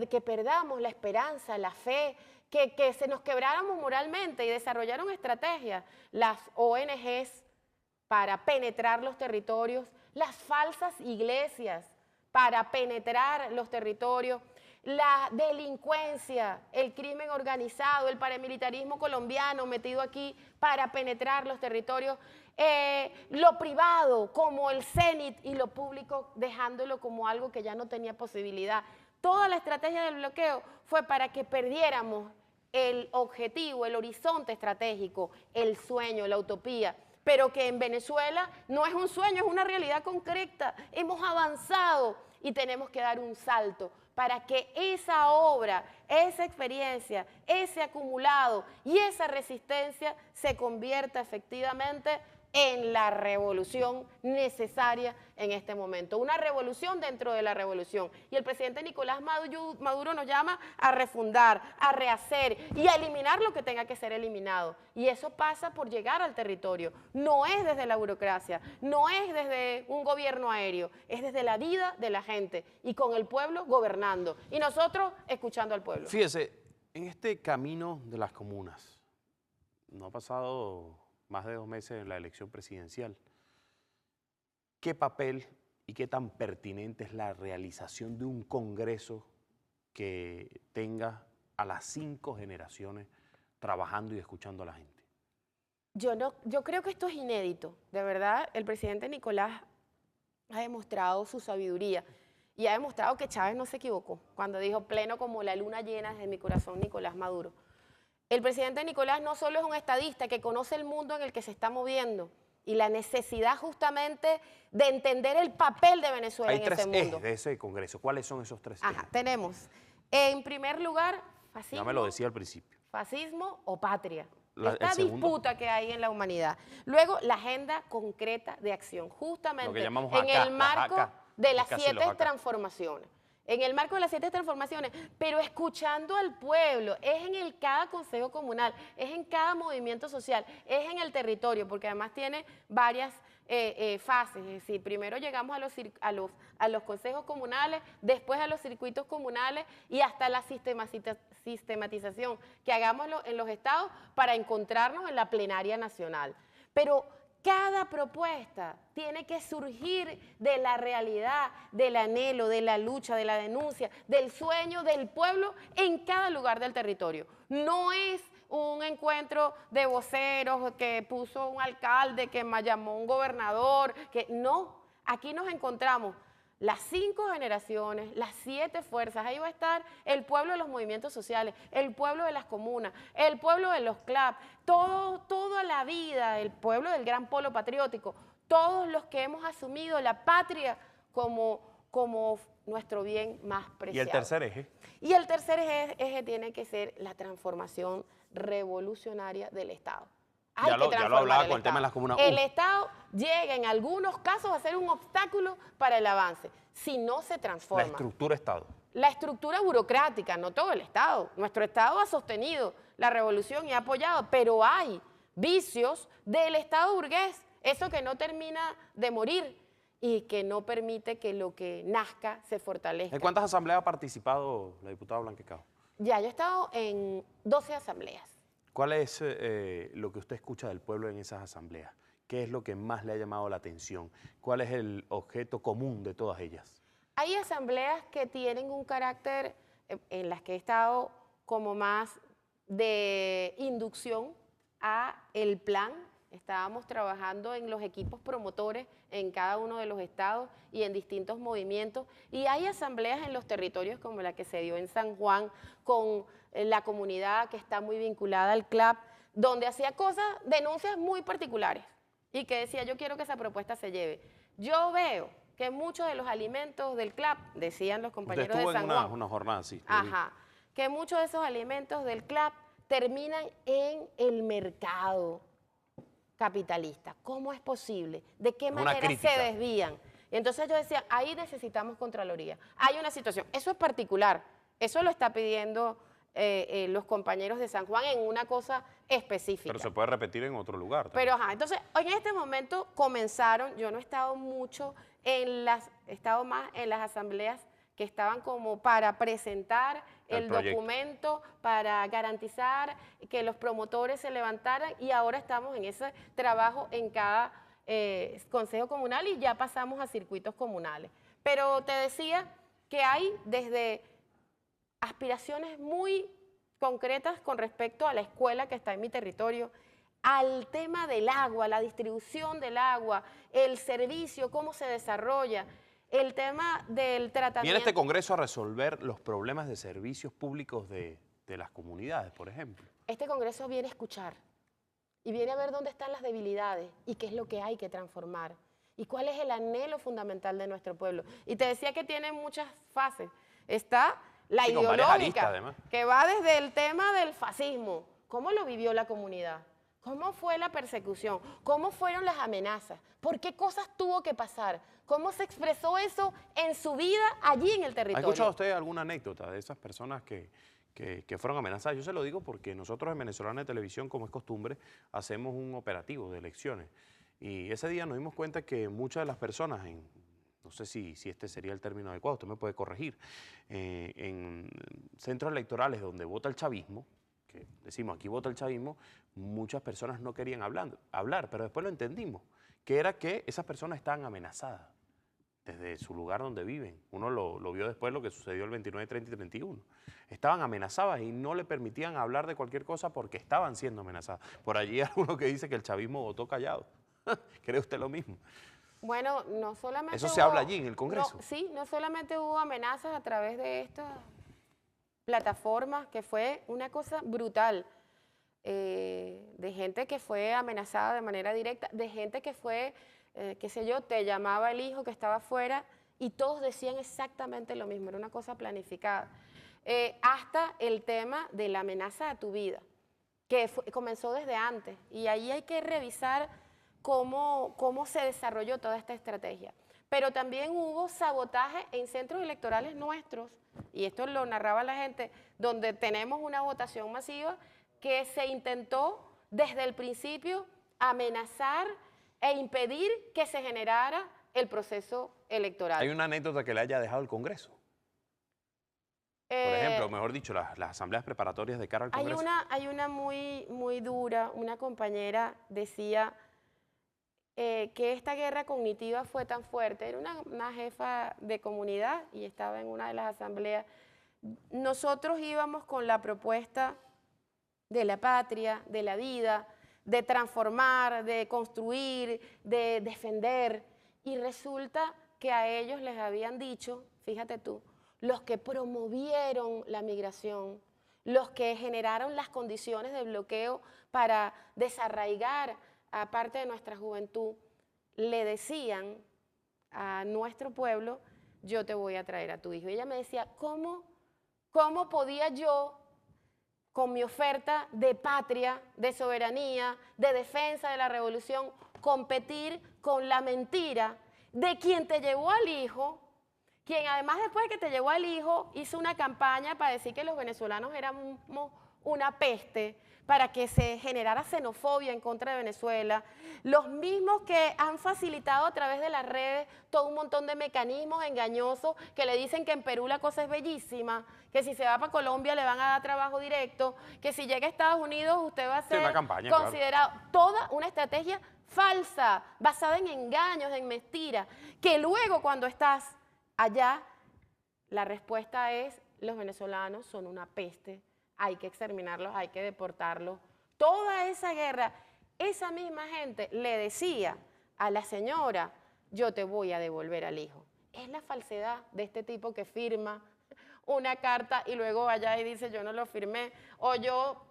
que perdamos la esperanza, la fe, que se nos quebráramos moralmente y desarrollaron estrategias, las ONGs para penetrar los territorios, las falsas iglesias para penetrar los territorios, la delincuencia, el crimen organizado, el paramilitarismo colombiano metido aquí para penetrar los territorios, lo privado como el CENIT y lo público dejándolo como algo que ya no tenía posibilidad. Toda la estrategia del bloqueo fue para que perdiéramos el objetivo, el horizonte estratégico, el sueño, la utopía, pero que en Venezuela no es un sueño, es una realidad concreta. Hemos avanzado y tenemos que dar un salto para que esa obra, esa experiencia, ese acumulado y esa resistencia se convierta efectivamente en la revolución necesaria en este momento. Una revolución dentro de la revolución. Y el presidente Nicolás Maduro nos llama a refundar, a rehacer y a eliminar lo que tenga que ser eliminado. Y eso pasa por llegar al territorio. No es desde la burocracia, no es desde un gobierno aéreo, es desde la vida de la gente y con el pueblo gobernando. Y nosotros escuchando al pueblo. Fíjese, en este camino de las comunas, no ha pasado más de 2 meses en la elección presidencial. ¿Qué papel y qué tan pertinente es la realización de un congreso que tenga a las 5 generaciones trabajando y escuchando a la gente? Yo creo que esto es inédito, de verdad. El presidente Nicolás ha demostrado su sabiduría y ha demostrado que Chávez no se equivocó cuando dijo pleno como la luna llena desde mi corazón Nicolás Maduro. El presidente Nicolás no solo es un estadista que conoce el mundo en el que se está moviendo y la necesidad justamente de entender el papel de Venezuela en ese mundo. Hay 3 ejes de ese congreso. ¿Cuáles son esos 3 ejes? Ajá, tenemos, en primer lugar, fascismo. Ya me lo decía al principio. Fascismo o patria. Esta disputa que hay en la humanidad. Luego, la agenda concreta de acción, justamente en el marco de las 7 transformaciones. En el marco de las 7 transformaciones, pero escuchando al pueblo, es en cada consejo comunal, es en cada movimiento social, es en el territorio, porque además tiene varias fases. Es decir, primero llegamos a los consejos comunales, después a los circuitos comunales y hasta la sistematización que hagamos en los estados para encontrarnos en la plenaria nacional. Pero cada propuesta tiene que surgir de la realidad, del anhelo, de la lucha, de la denuncia, del sueño del pueblo en cada lugar del territorio. No es un encuentro de voceros que puso un alcalde, que llamó un gobernador, que no. Aquí nos encontramos las 5 generaciones, las 7 fuerzas. Ahí va a estar el pueblo de los movimientos sociales, el pueblo de las comunas, el pueblo de los CLAP, toda la vida, el pueblo del gran polo patriótico, todos los que hemos asumido la patria como nuestro bien más preciado. ¿Y el tercer eje? Y el tercer eje tiene que ser la transformación revolucionaria del Estado. Ya lo hablaba con el tema de las comunas. El Estado llega en algunos casos a ser un obstáculo para el avance, si no se transforma. La estructura Estado. La estructura burocrática, no todo el Estado. Nuestro Estado ha sostenido la revolución y ha apoyado, pero hay vicios del Estado burgués, eso que no termina de morir y que no permite que lo que nazca se fortalezca. ¿En cuántas asambleas ha participado la diputada Blanca Cao? Ya, yo he estado en 12 asambleas. ¿Cuál es lo que usted escucha del pueblo en esas asambleas? ¿Qué es lo que más le ha llamado la atención? ¿Cuál es el objeto común de todas ellas? Hay asambleas que tienen un carácter, en las que he estado como más de inducción a el plan. Estábamos trabajando en los equipos promotores en cada uno de los estados y en distintos movimientos. Y hay asambleas en los territorios como la que se dio en San Juan con la comunidad que está muy vinculada al CLAP, donde hacía denuncias muy particulares y que decía, yo quiero que esa propuesta se lleve. Yo veo que muchos de los alimentos del CLAP, decían los compañeros de San Juan, una jornada así. Ajá, que muchos de esos alimentos del CLAP terminan en el mercado capitalista. ¿Cómo es posible? ¿De qué manera se desvían? Y entonces yo decía, ahí necesitamos Contraloría. Hay una situación, eso es particular, eso lo está pidiendo los compañeros de San Juan en una cosa específica. Pero se puede repetir en otro lugar también. Pero ajá, entonces en este momento comenzaron, yo no he estado mucho he estado más en las asambleas que estaban como para presentar el documento, para garantizar que los promotores se levantaran, y ahora estamos en ese trabajo en cada consejo comunal y ya pasamos a circuitos comunales. Pero te decía que hay desde aspiraciones muy concretas con respecto a la escuela que está en mi territorio, al tema del agua, la distribución del agua, el servicio, cómo se desarrolla, el tema del tratamiento. ¿Viene este Congreso a resolver los problemas de servicios públicos de las comunidades, por ejemplo? Este Congreso viene a escuchar y viene a ver dónde están las debilidades y qué es lo que hay que transformar y cuál es el anhelo fundamental de nuestro pueblo. Y te decía que tiene muchas fases. Está la Sí, con varias ideológica, aristas, además. que va desde el tema del fascismo. ¿Cómo lo vivió la comunidad? ¿Cómo fue la persecución? ¿Cómo fueron las amenazas? ¿Por qué cosas tuvo que pasar? ¿Cómo se expresó eso en su vida allí en el ¿Ha territorio? escuchado usted alguna anécdota de esas personas que fueron amenazadas? Yo se lo digo porque nosotros en Venezolana de Televisión, como es costumbre, hacemos un operativo de elecciones. Y ese día nos dimos cuenta que muchas de las personas, no sé si este sería el término adecuado, usted me puede corregir, en centros electorales donde vota el chavismo, que decimos aquí vota el chavismo, muchas personas no querían hablar, pero después lo entendimos, que era que esas personas estaban amenazadas desde su lugar donde viven. Uno lo vio después lo que sucedió el 29, 30 y 31. Estaban amenazadas y no le permitían hablar de cualquier cosa porque estaban siendo amenazadas. Por allí hay uno que dice que el chavismo votó callado. ¿Cree usted lo mismo? Bueno, no solamente Eso se habla allí en el Congreso. Sí, no solamente hubo amenazas a través de estas plataformas, que fue una cosa brutal, de gente que fue amenazada de manera directa, de gente que fue, qué sé yo, te llamaba el hijo que estaba afuera y todos decían exactamente lo mismo, era una cosa planificada. Hasta el tema de la amenaza a tu vida, que comenzó desde antes, y ahí hay que revisar cómo se desarrolló toda esta estrategia. Pero también hubo sabotaje en centros electorales nuestros, y esto lo narraba la gente, donde tenemos una votación masiva que se intentó desde el principio amenazar e impedir que se generara el proceso electoral. ¿Hay una anécdota que le haya dejado el Congreso? Por ejemplo, mejor dicho, las asambleas preparatorias de cara al Congreso. Hay una muy dura, una compañera decía que esta guerra cognitiva fue tan fuerte. Era una jefa de comunidad y estaba en una de las asambleas. Nosotros íbamos con la propuesta de la patria, de la vida, de transformar, de construir, de defender, y resulta que a ellos les habían dicho, fíjate tú, los que promovieron la migración, los que generaron las condiciones de bloqueo para desarraigar a parte de nuestra juventud, le decían a nuestro pueblo, yo te voy a traer a tu hijo. Y ella me decía, ¿cómo podía yo, con mi oferta de patria, de soberanía, de defensa de la revolución, competir con la mentira de quien te llevó al hijo, quien además después de que te llevó al hijo hizo una campaña para decir que los venezolanos éramos una peste, para que se generara xenofobia en contra de Venezuela, los mismos que han facilitado a través de las redes todo un montón de mecanismos engañosos que le dicen que en Perú la cosa es bellísima, que si se va para Colombia le van a dar trabajo directo, que si llega a Estados Unidos usted va a ser una campaña, considerado, claro. Toda una estrategia falsa, basada en engaños, en mentiras, que luego cuando estás allá, la respuesta es, los venezolanos son una peste, hay que exterminarlos, hay que deportarlos. Toda esa guerra, esa misma gente le decía a la señora, yo te voy a devolver al hijo. Es la falsedad de este tipo que firma una carta y luego allá y dice, yo no lo firmé, o yo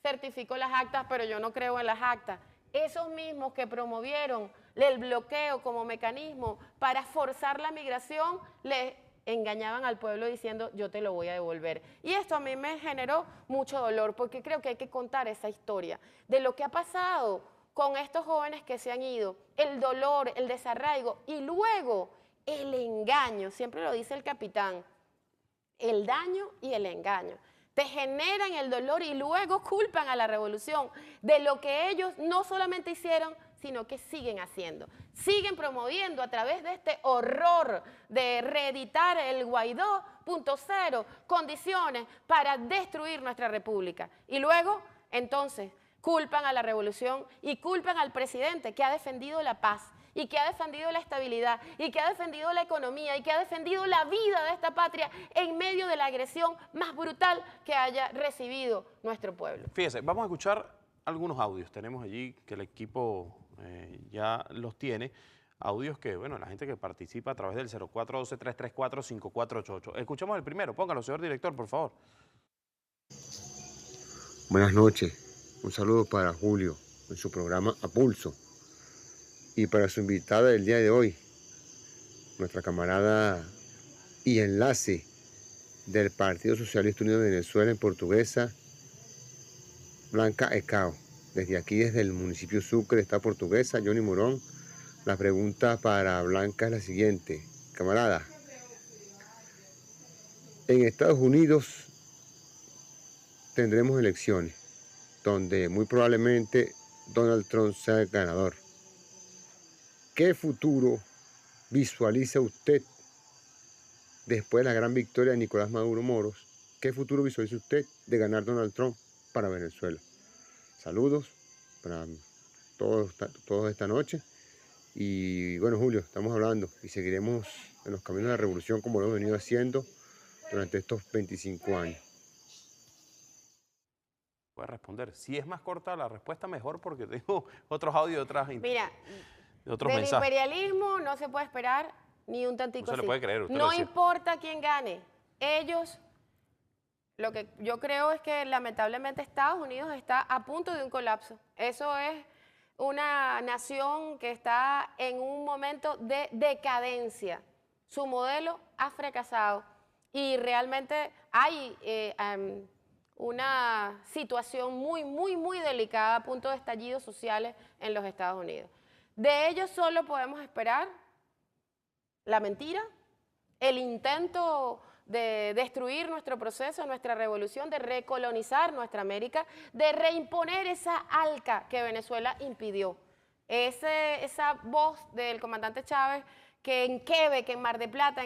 certifico las actas, pero yo no creo en las actas. Esos mismos que promovieron el bloqueo como mecanismo para forzar la migración, le engañaban al pueblo diciendo yo te lo voy a devolver. Y esto a mí me generó mucho dolor porque creo que hay que contar esa historia de lo que ha pasado con estos jóvenes que se han ido, el dolor, el desarraigo y luego el engaño, siempre lo dice el capitán, el daño y el engaño. Te generan el dolor y luego culpan a la revolución de lo que ellos no solamente hicieron, sino que siguen haciendo. Siguen promoviendo a través de este horror de reeditar el Guaidó .0 condiciones para destruir nuestra república. Y luego, entonces, culpan a la revolución y culpan al presidente que ha defendido la paz, y que ha defendido la estabilidad y que ha defendido la economía y que ha defendido la vida de esta patria en medio de la agresión más brutal que haya recibido nuestro pueblo. Fíjese, vamos a escuchar algunos audios. Tenemos allí que el equipo ya los tiene. Audios que, bueno, la gente que participa a través del 0412-334-5488. Escuchamos el primero. Póngalo, señor director, por favor. Buenas noches. Un saludo para Julio en su programa A Pulso. Y para su invitada del día de hoy, nuestra camarada y enlace del Partido Socialista Unido de Venezuela en Portuguesa, Blanca Ecao. Desde aquí, desde el municipio Sucre, está Portuguesa, Johnny Morón. La pregunta para Blanca es la siguiente. Camarada, en Estados Unidos tendremos elecciones donde muy probablemente Donald Trump sea el ganador. ¿Qué futuro visualiza usted después de la gran victoria de Nicolás Maduro Moros? ¿Qué futuro visualiza usted de ganar Donald Trump para Venezuela? Saludos para todos esta noche. Y bueno, Julio, estamos hablando y seguiremos en los caminos de la revolución como lo hemos venido haciendo durante estos 25 años. Voy a responder. Si es más corta la respuesta, mejor, porque tengo otros audios, otros Del mensajes. imperialismo no se puede esperar ni un tantico No se le así. puede creer, usted No lo decía. importa quién gane. Ellos, lo que yo creo es que lamentablemente Estados Unidos está a punto de un colapso. Eso es una nación que está en un momento de decadencia. Su modelo ha fracasado y realmente hay una situación muy delicada a punto de estallidos sociales en los Estados Unidos. De ellos solo podemos esperar la mentira, el intento de destruir nuestro proceso, nuestra revolución, de recolonizar nuestra América, de reimponer esa ALCA que Venezuela impidió. Esa voz del comandante Chávez que en Quebec, en Mar de Plata,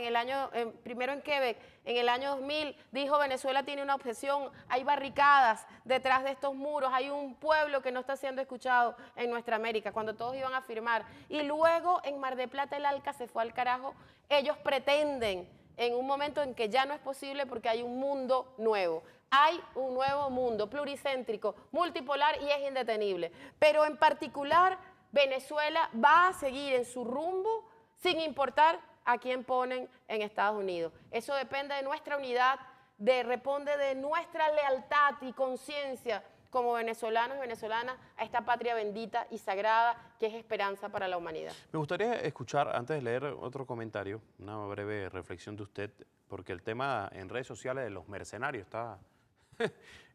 primero en Quebec, en el año 2000, dijo Venezuela tiene una obsesión, hay barricadas detrás de estos muros, hay un pueblo que no está siendo escuchado en nuestra América, cuando todos iban a firmar. Y luego en Mar de Plata el ALCA se fue al carajo. Ellos pretenden, en un momento en que ya no es posible porque hay un mundo nuevo. Hay un nuevo mundo pluricéntrico, multipolar y es indetenible. Pero en particular, Venezuela va a seguir en su rumbo sin importar a quién ponen en Estados Unidos. Eso depende de nuestra unidad, responde de nuestra lealtad y conciencia como venezolanos y venezolanas a esta patria bendita y sagrada que es esperanza para la humanidad. Me gustaría escuchar, antes de leer otro comentario, una breve reflexión de usted, porque el tema en redes sociales de los mercenarios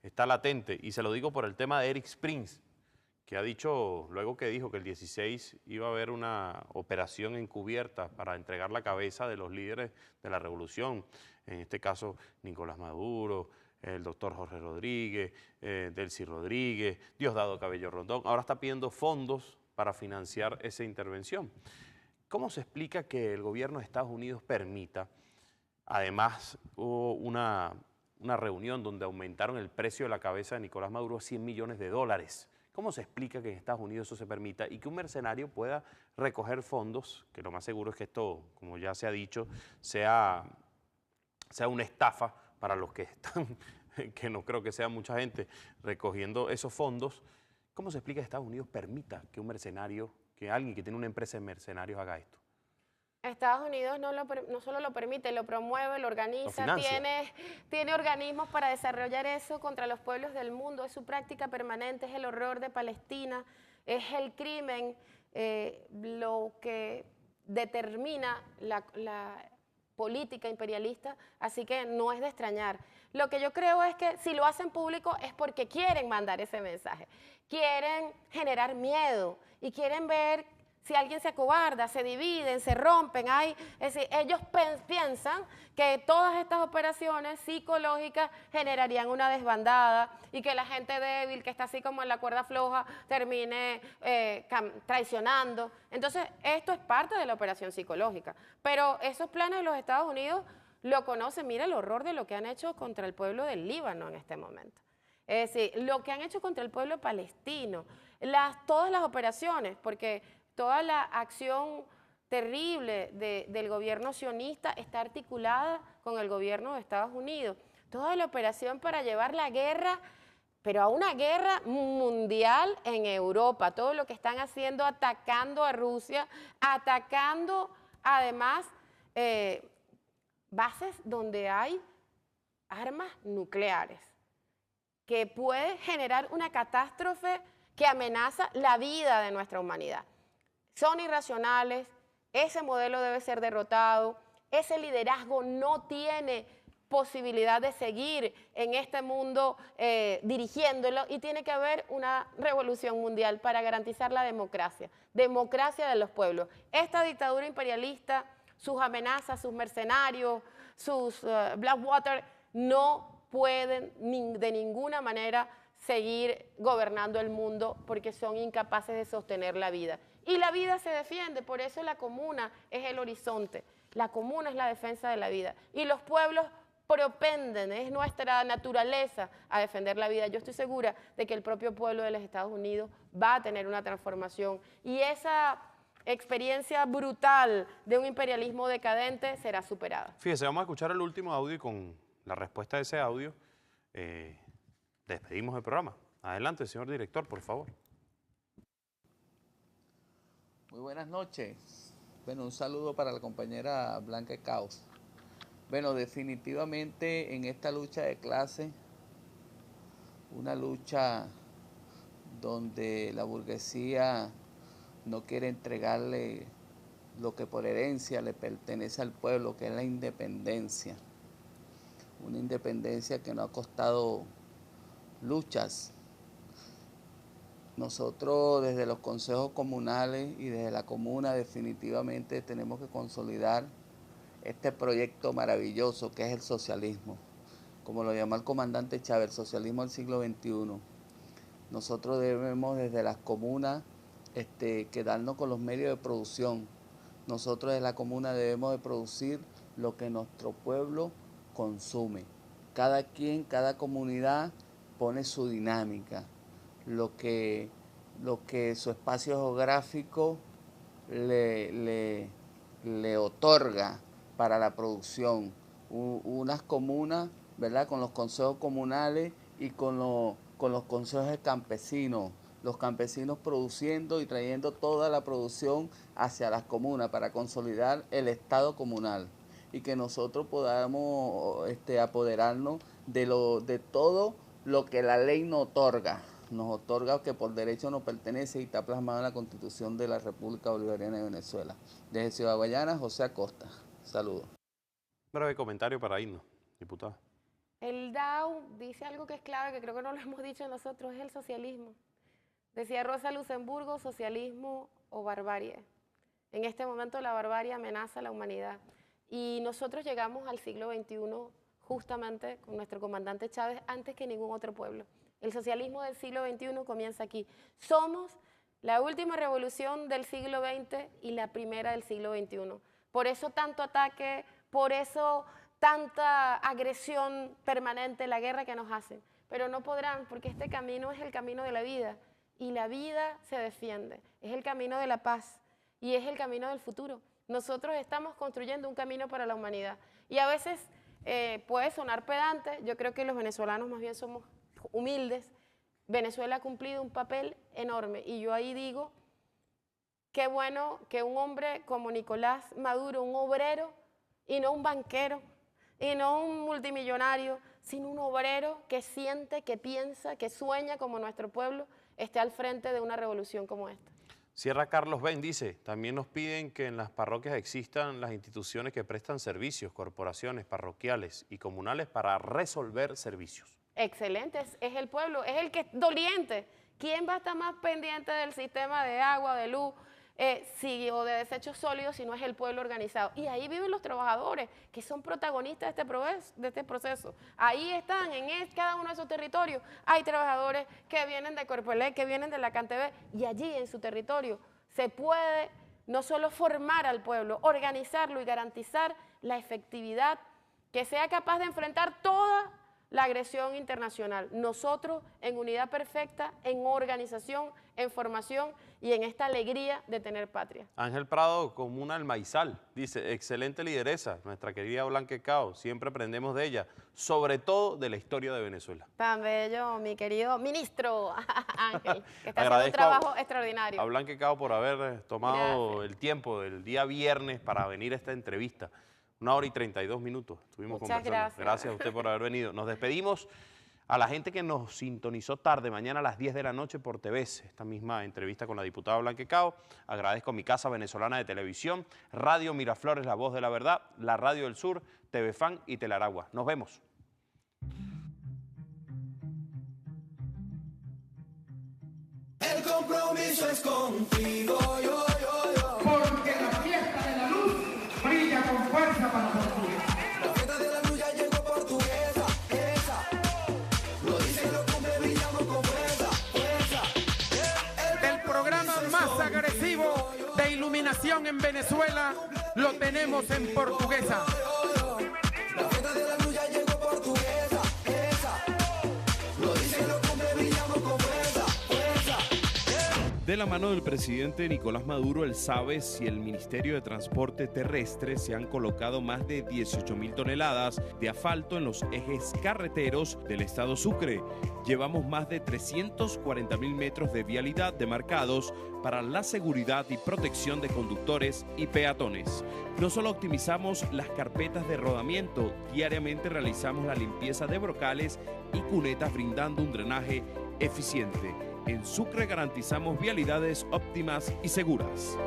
está latente, y se lo digo por el tema de Eric Springs, que ha dicho, luego que dijo que el 16 iba a haber una operación encubierta para entregar la cabeza de los líderes de la revolución, en este caso Nicolás Maduro, el doctor Jorge Rodríguez, Delcy Rodríguez, Diosdado Cabello Rondón, ahora está pidiendo fondos para financiar esa intervención. ¿Cómo se explica que el gobierno de Estados Unidos permita? Además, hubo una reunión donde aumentaron el precio de la cabeza de Nicolás Maduro a $100 millones. ¿Cómo se explica que en Estados Unidos eso se permita y que un mercenario pueda recoger fondos, que lo más seguro es que esto, como ya se ha dicho, sea una estafa para los que están, que no creo que sea mucha gente, recogiendo esos fondos? ¿Cómo se explica que Estados Unidos permita que un mercenario, que alguien que tiene una empresa de mercenarios haga esto? Estados Unidos no solo lo permite, lo promueve, lo organiza, tiene organismos para desarrollar eso contra los pueblos del mundo, es su práctica permanente, es el horror de Palestina, es el crimen, lo que determina la política imperialista, así que no es de extrañar. Lo que yo creo es que si lo hacen público es porque quieren mandar ese mensaje, quieren generar miedo y quieren ver si alguien se acobarda, se dividen, se rompen. Es decir, ellos piensan que todas estas operaciones psicológicas generarían una desbandada y que la gente débil, que está así como en la cuerda floja, termine traicionando. Entonces, esto es parte de la operación psicológica. Pero esos planes de los Estados Unidos lo conocen. Mira el horror de lo que han hecho contra el pueblo del Líbano en este momento. Es decir, lo que han hecho contra el pueblo palestino, todas las operaciones, porque toda la acción terrible del gobierno sionista está articulada con el gobierno de Estados Unidos. Toda la operación para llevar la guerra, pero a una guerra mundial en Europa. Todo lo que están haciendo, atacando a Rusia, atacando además bases donde hay armas nucleares, que puede generar una catástrofe que amenaza la vida de nuestra humanidad. Son irracionales, ese modelo debe ser derrotado, ese liderazgo no tiene posibilidad de seguir en este mundo dirigiéndolo, y tiene que haber una revolución mundial para garantizar la democracia de los pueblos. Esta dictadura imperialista, sus amenazas, sus mercenarios, sus Blackwater, no pueden de ninguna manera seguir gobernando el mundo porque son incapaces de sostener la vida. Y la vida se defiende, por eso la comuna es el horizonte, la comuna es la defensa de la vida. Y los pueblos propenden, es nuestra naturaleza a defender la vida. Yo estoy segura de que el propio pueblo de los Estados Unidos va a tener una transformación, y esa experiencia brutal de un imperialismo decadente será superada. Fíjese, vamos a escuchar el último audio y con la respuesta de ese audio despedimos el programa. Adelante, señor director, por favor. Muy buenas noches. Bueno, un saludo para la compañera Blanca Caos. Bueno, definitivamente en esta lucha de clase, una lucha donde la burguesía no quiere entregarle lo que por herencia le pertenece al pueblo, que es la independencia. Una independencia que nos ha costado luchas. Nosotros desde los consejos comunales y desde la comuna definitivamente tenemos que consolidar este proyecto maravilloso que es el socialismo. Como lo llamó el comandante Chávez, el socialismo del siglo XXI. Nosotros debemos desde las comunas quedarnos con los medios de producción. Nosotros desde la comuna debemos de producir lo que nuestro pueblo consume. Cada quien, cada comunidad pone su dinámica, lo que su espacio geográfico le otorga para la producción. Unas comunas, ¿verdad?, con los consejos comunales y con los consejos de campesinos, los campesinos produciendo y trayendo toda la producción hacia las comunas para consolidar el Estado comunal, y que nosotros podamos apoderarnos de todo lo que la ley nos otorga que por derecho nos pertenece y está plasmado en la Constitución de la República Bolivariana de Venezuela. Desde Ciudad Guayana, José Acosta. Saludos. Breve comentario para irnos, diputada. El DAO dice algo que es clave, que creo que no lo hemos dicho nosotros, es el socialismo. Decía Rosa Luxemburgo, socialismo o barbarie. En este momento la barbarie amenaza a la humanidad. Y nosotros llegamos al siglo XXI justamente con nuestro comandante Chávez antes que ningún otro pueblo. El socialismo del siglo XXI comienza aquí. Somos la última revolución del siglo XX y la primera del siglo XXI. Por eso tanto ataque, por eso tanta agresión permanente, la guerra que nos hacen. Pero no podrán, porque este camino es el camino de la vida. Y la vida se defiende. Es el camino de la paz y es el camino del futuro. Nosotros estamos construyendo un camino para la humanidad. Y a veces puede sonar pedante, yo creo que los venezolanos más bien somos humildes. Venezuela ha cumplido un papel enorme y yo ahí digo, qué bueno que un hombre como Nicolás Maduro, un obrero y no un banquero y no un multimillonario, sino un obrero que siente, que piensa, que sueña como nuestro pueblo, esté al frente de una revolución como esta. Cierra Carlos Ben, dice, también nos piden que en las parroquias existan las instituciones que prestan servicios, corporaciones parroquiales y comunales para resolver servicios. Excelente, es el pueblo, es el que es doliente. ¿Quién va a estar más pendiente del sistema de agua, de luz o de desechos sólidos si no es el pueblo organizado? Y ahí viven los trabajadores, que son protagonistas de este proceso. Ahí están, cada uno de esos territorios. Hay trabajadores que vienen de Corpoelec, que vienen de la CanTV, y allí en su territorio se puede no solo formar al pueblo, organizarlo y garantizar la efectividad, que sea capaz de enfrentar toda la agresión internacional. Nosotros en unidad perfecta, en organización, en formación y en esta alegría de tener patria. Ángel Prado, Comuna El Maizal, dice, excelente lideresa, nuestra querida Blanca Cao, siempre aprendemos de ella, sobre todo de la historia de Venezuela. Tan bello, mi querido ministro Ángel, que está haciendo un trabajo extraordinario. A Blanca Cao por haber tomado el tiempo del día viernes para venir a esta entrevista. 1 hora y 32 minutos estuvimos conversando. Gracias a usted por haber venido. Nos despedimos a la gente que nos sintonizó tarde, mañana a las 10 de la noche por TVS, esta misma entrevista con la diputada Blanca Cao. Agradezco a mi Casa Venezolana de Televisión, Radio Miraflores, La Voz de la Verdad, La Radio del Sur, TV Fan y Telaragua. Nos vemos. El compromiso es contigo, porque la fiesta de la luz brilla con fuerza para Portuguesa. La fiesta de la luz ya llegó Portuguesa, esa. Lo dice y lo cumple, brillamos con fuerza, fuerza. El programa más agresivo de iluminación en Venezuela lo tenemos en Portuguesa. La fiesta de la luz ya llegó Portuguesa, esa. Lo dice y lo cumple, brillamos con fuerza, fuerza. De la mano del presidente Nicolás Maduro, el SABES y el Ministerio de Transporte Terrestre se han colocado más de 18.000 toneladas de asfalto en los ejes carreteros del estado Sucre. Llevamos más de 340.000 metros de vialidad demarcados para la seguridad y protección de conductores y peatones. No solo optimizamos las carpetas de rodamiento, diariamente realizamos la limpieza de brocales y cunetas brindando un drenaje eficiente. En Sucre garantizamos vialidades óptimas y seguras.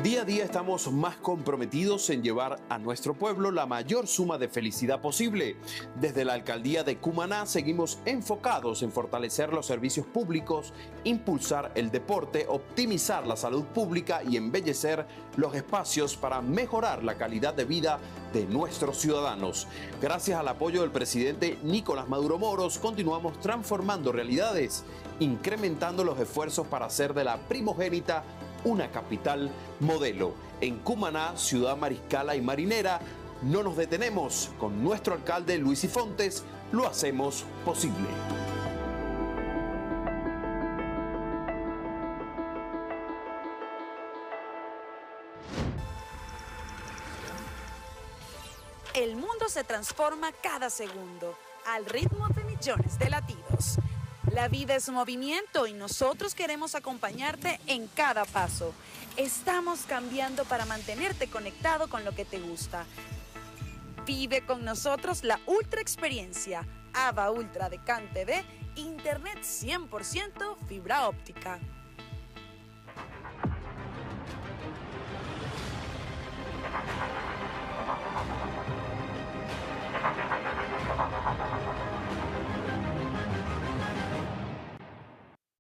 Día a día estamos más comprometidos en llevar a nuestro pueblo la mayor suma de felicidad posible. Desde la alcaldía de Cumaná seguimos enfocados en fortalecer los servicios públicos, impulsar el deporte, optimizar la salud pública y embellecer los espacios para mejorar la calidad de vida de nuestros ciudadanos. Gracias al apoyo del presidente Nicolás Maduro Moros, continuamos transformando realidades, incrementando los esfuerzos para hacer de la primogénita una capital modelo. En Cumaná, ciudad mariscala y marinera, no nos detenemos. Con nuestro alcalde Luis y Fontes lo hacemos posible. El mundo se transforma cada segundo, al ritmo de millones de latidos. La vida es movimiento y nosotros queremos acompañarte en cada paso. Estamos cambiando para mantenerte conectado con lo que te gusta. Vive con nosotros la ultra experiencia AVA Ultra de CAN TV, internet 100% fibra óptica.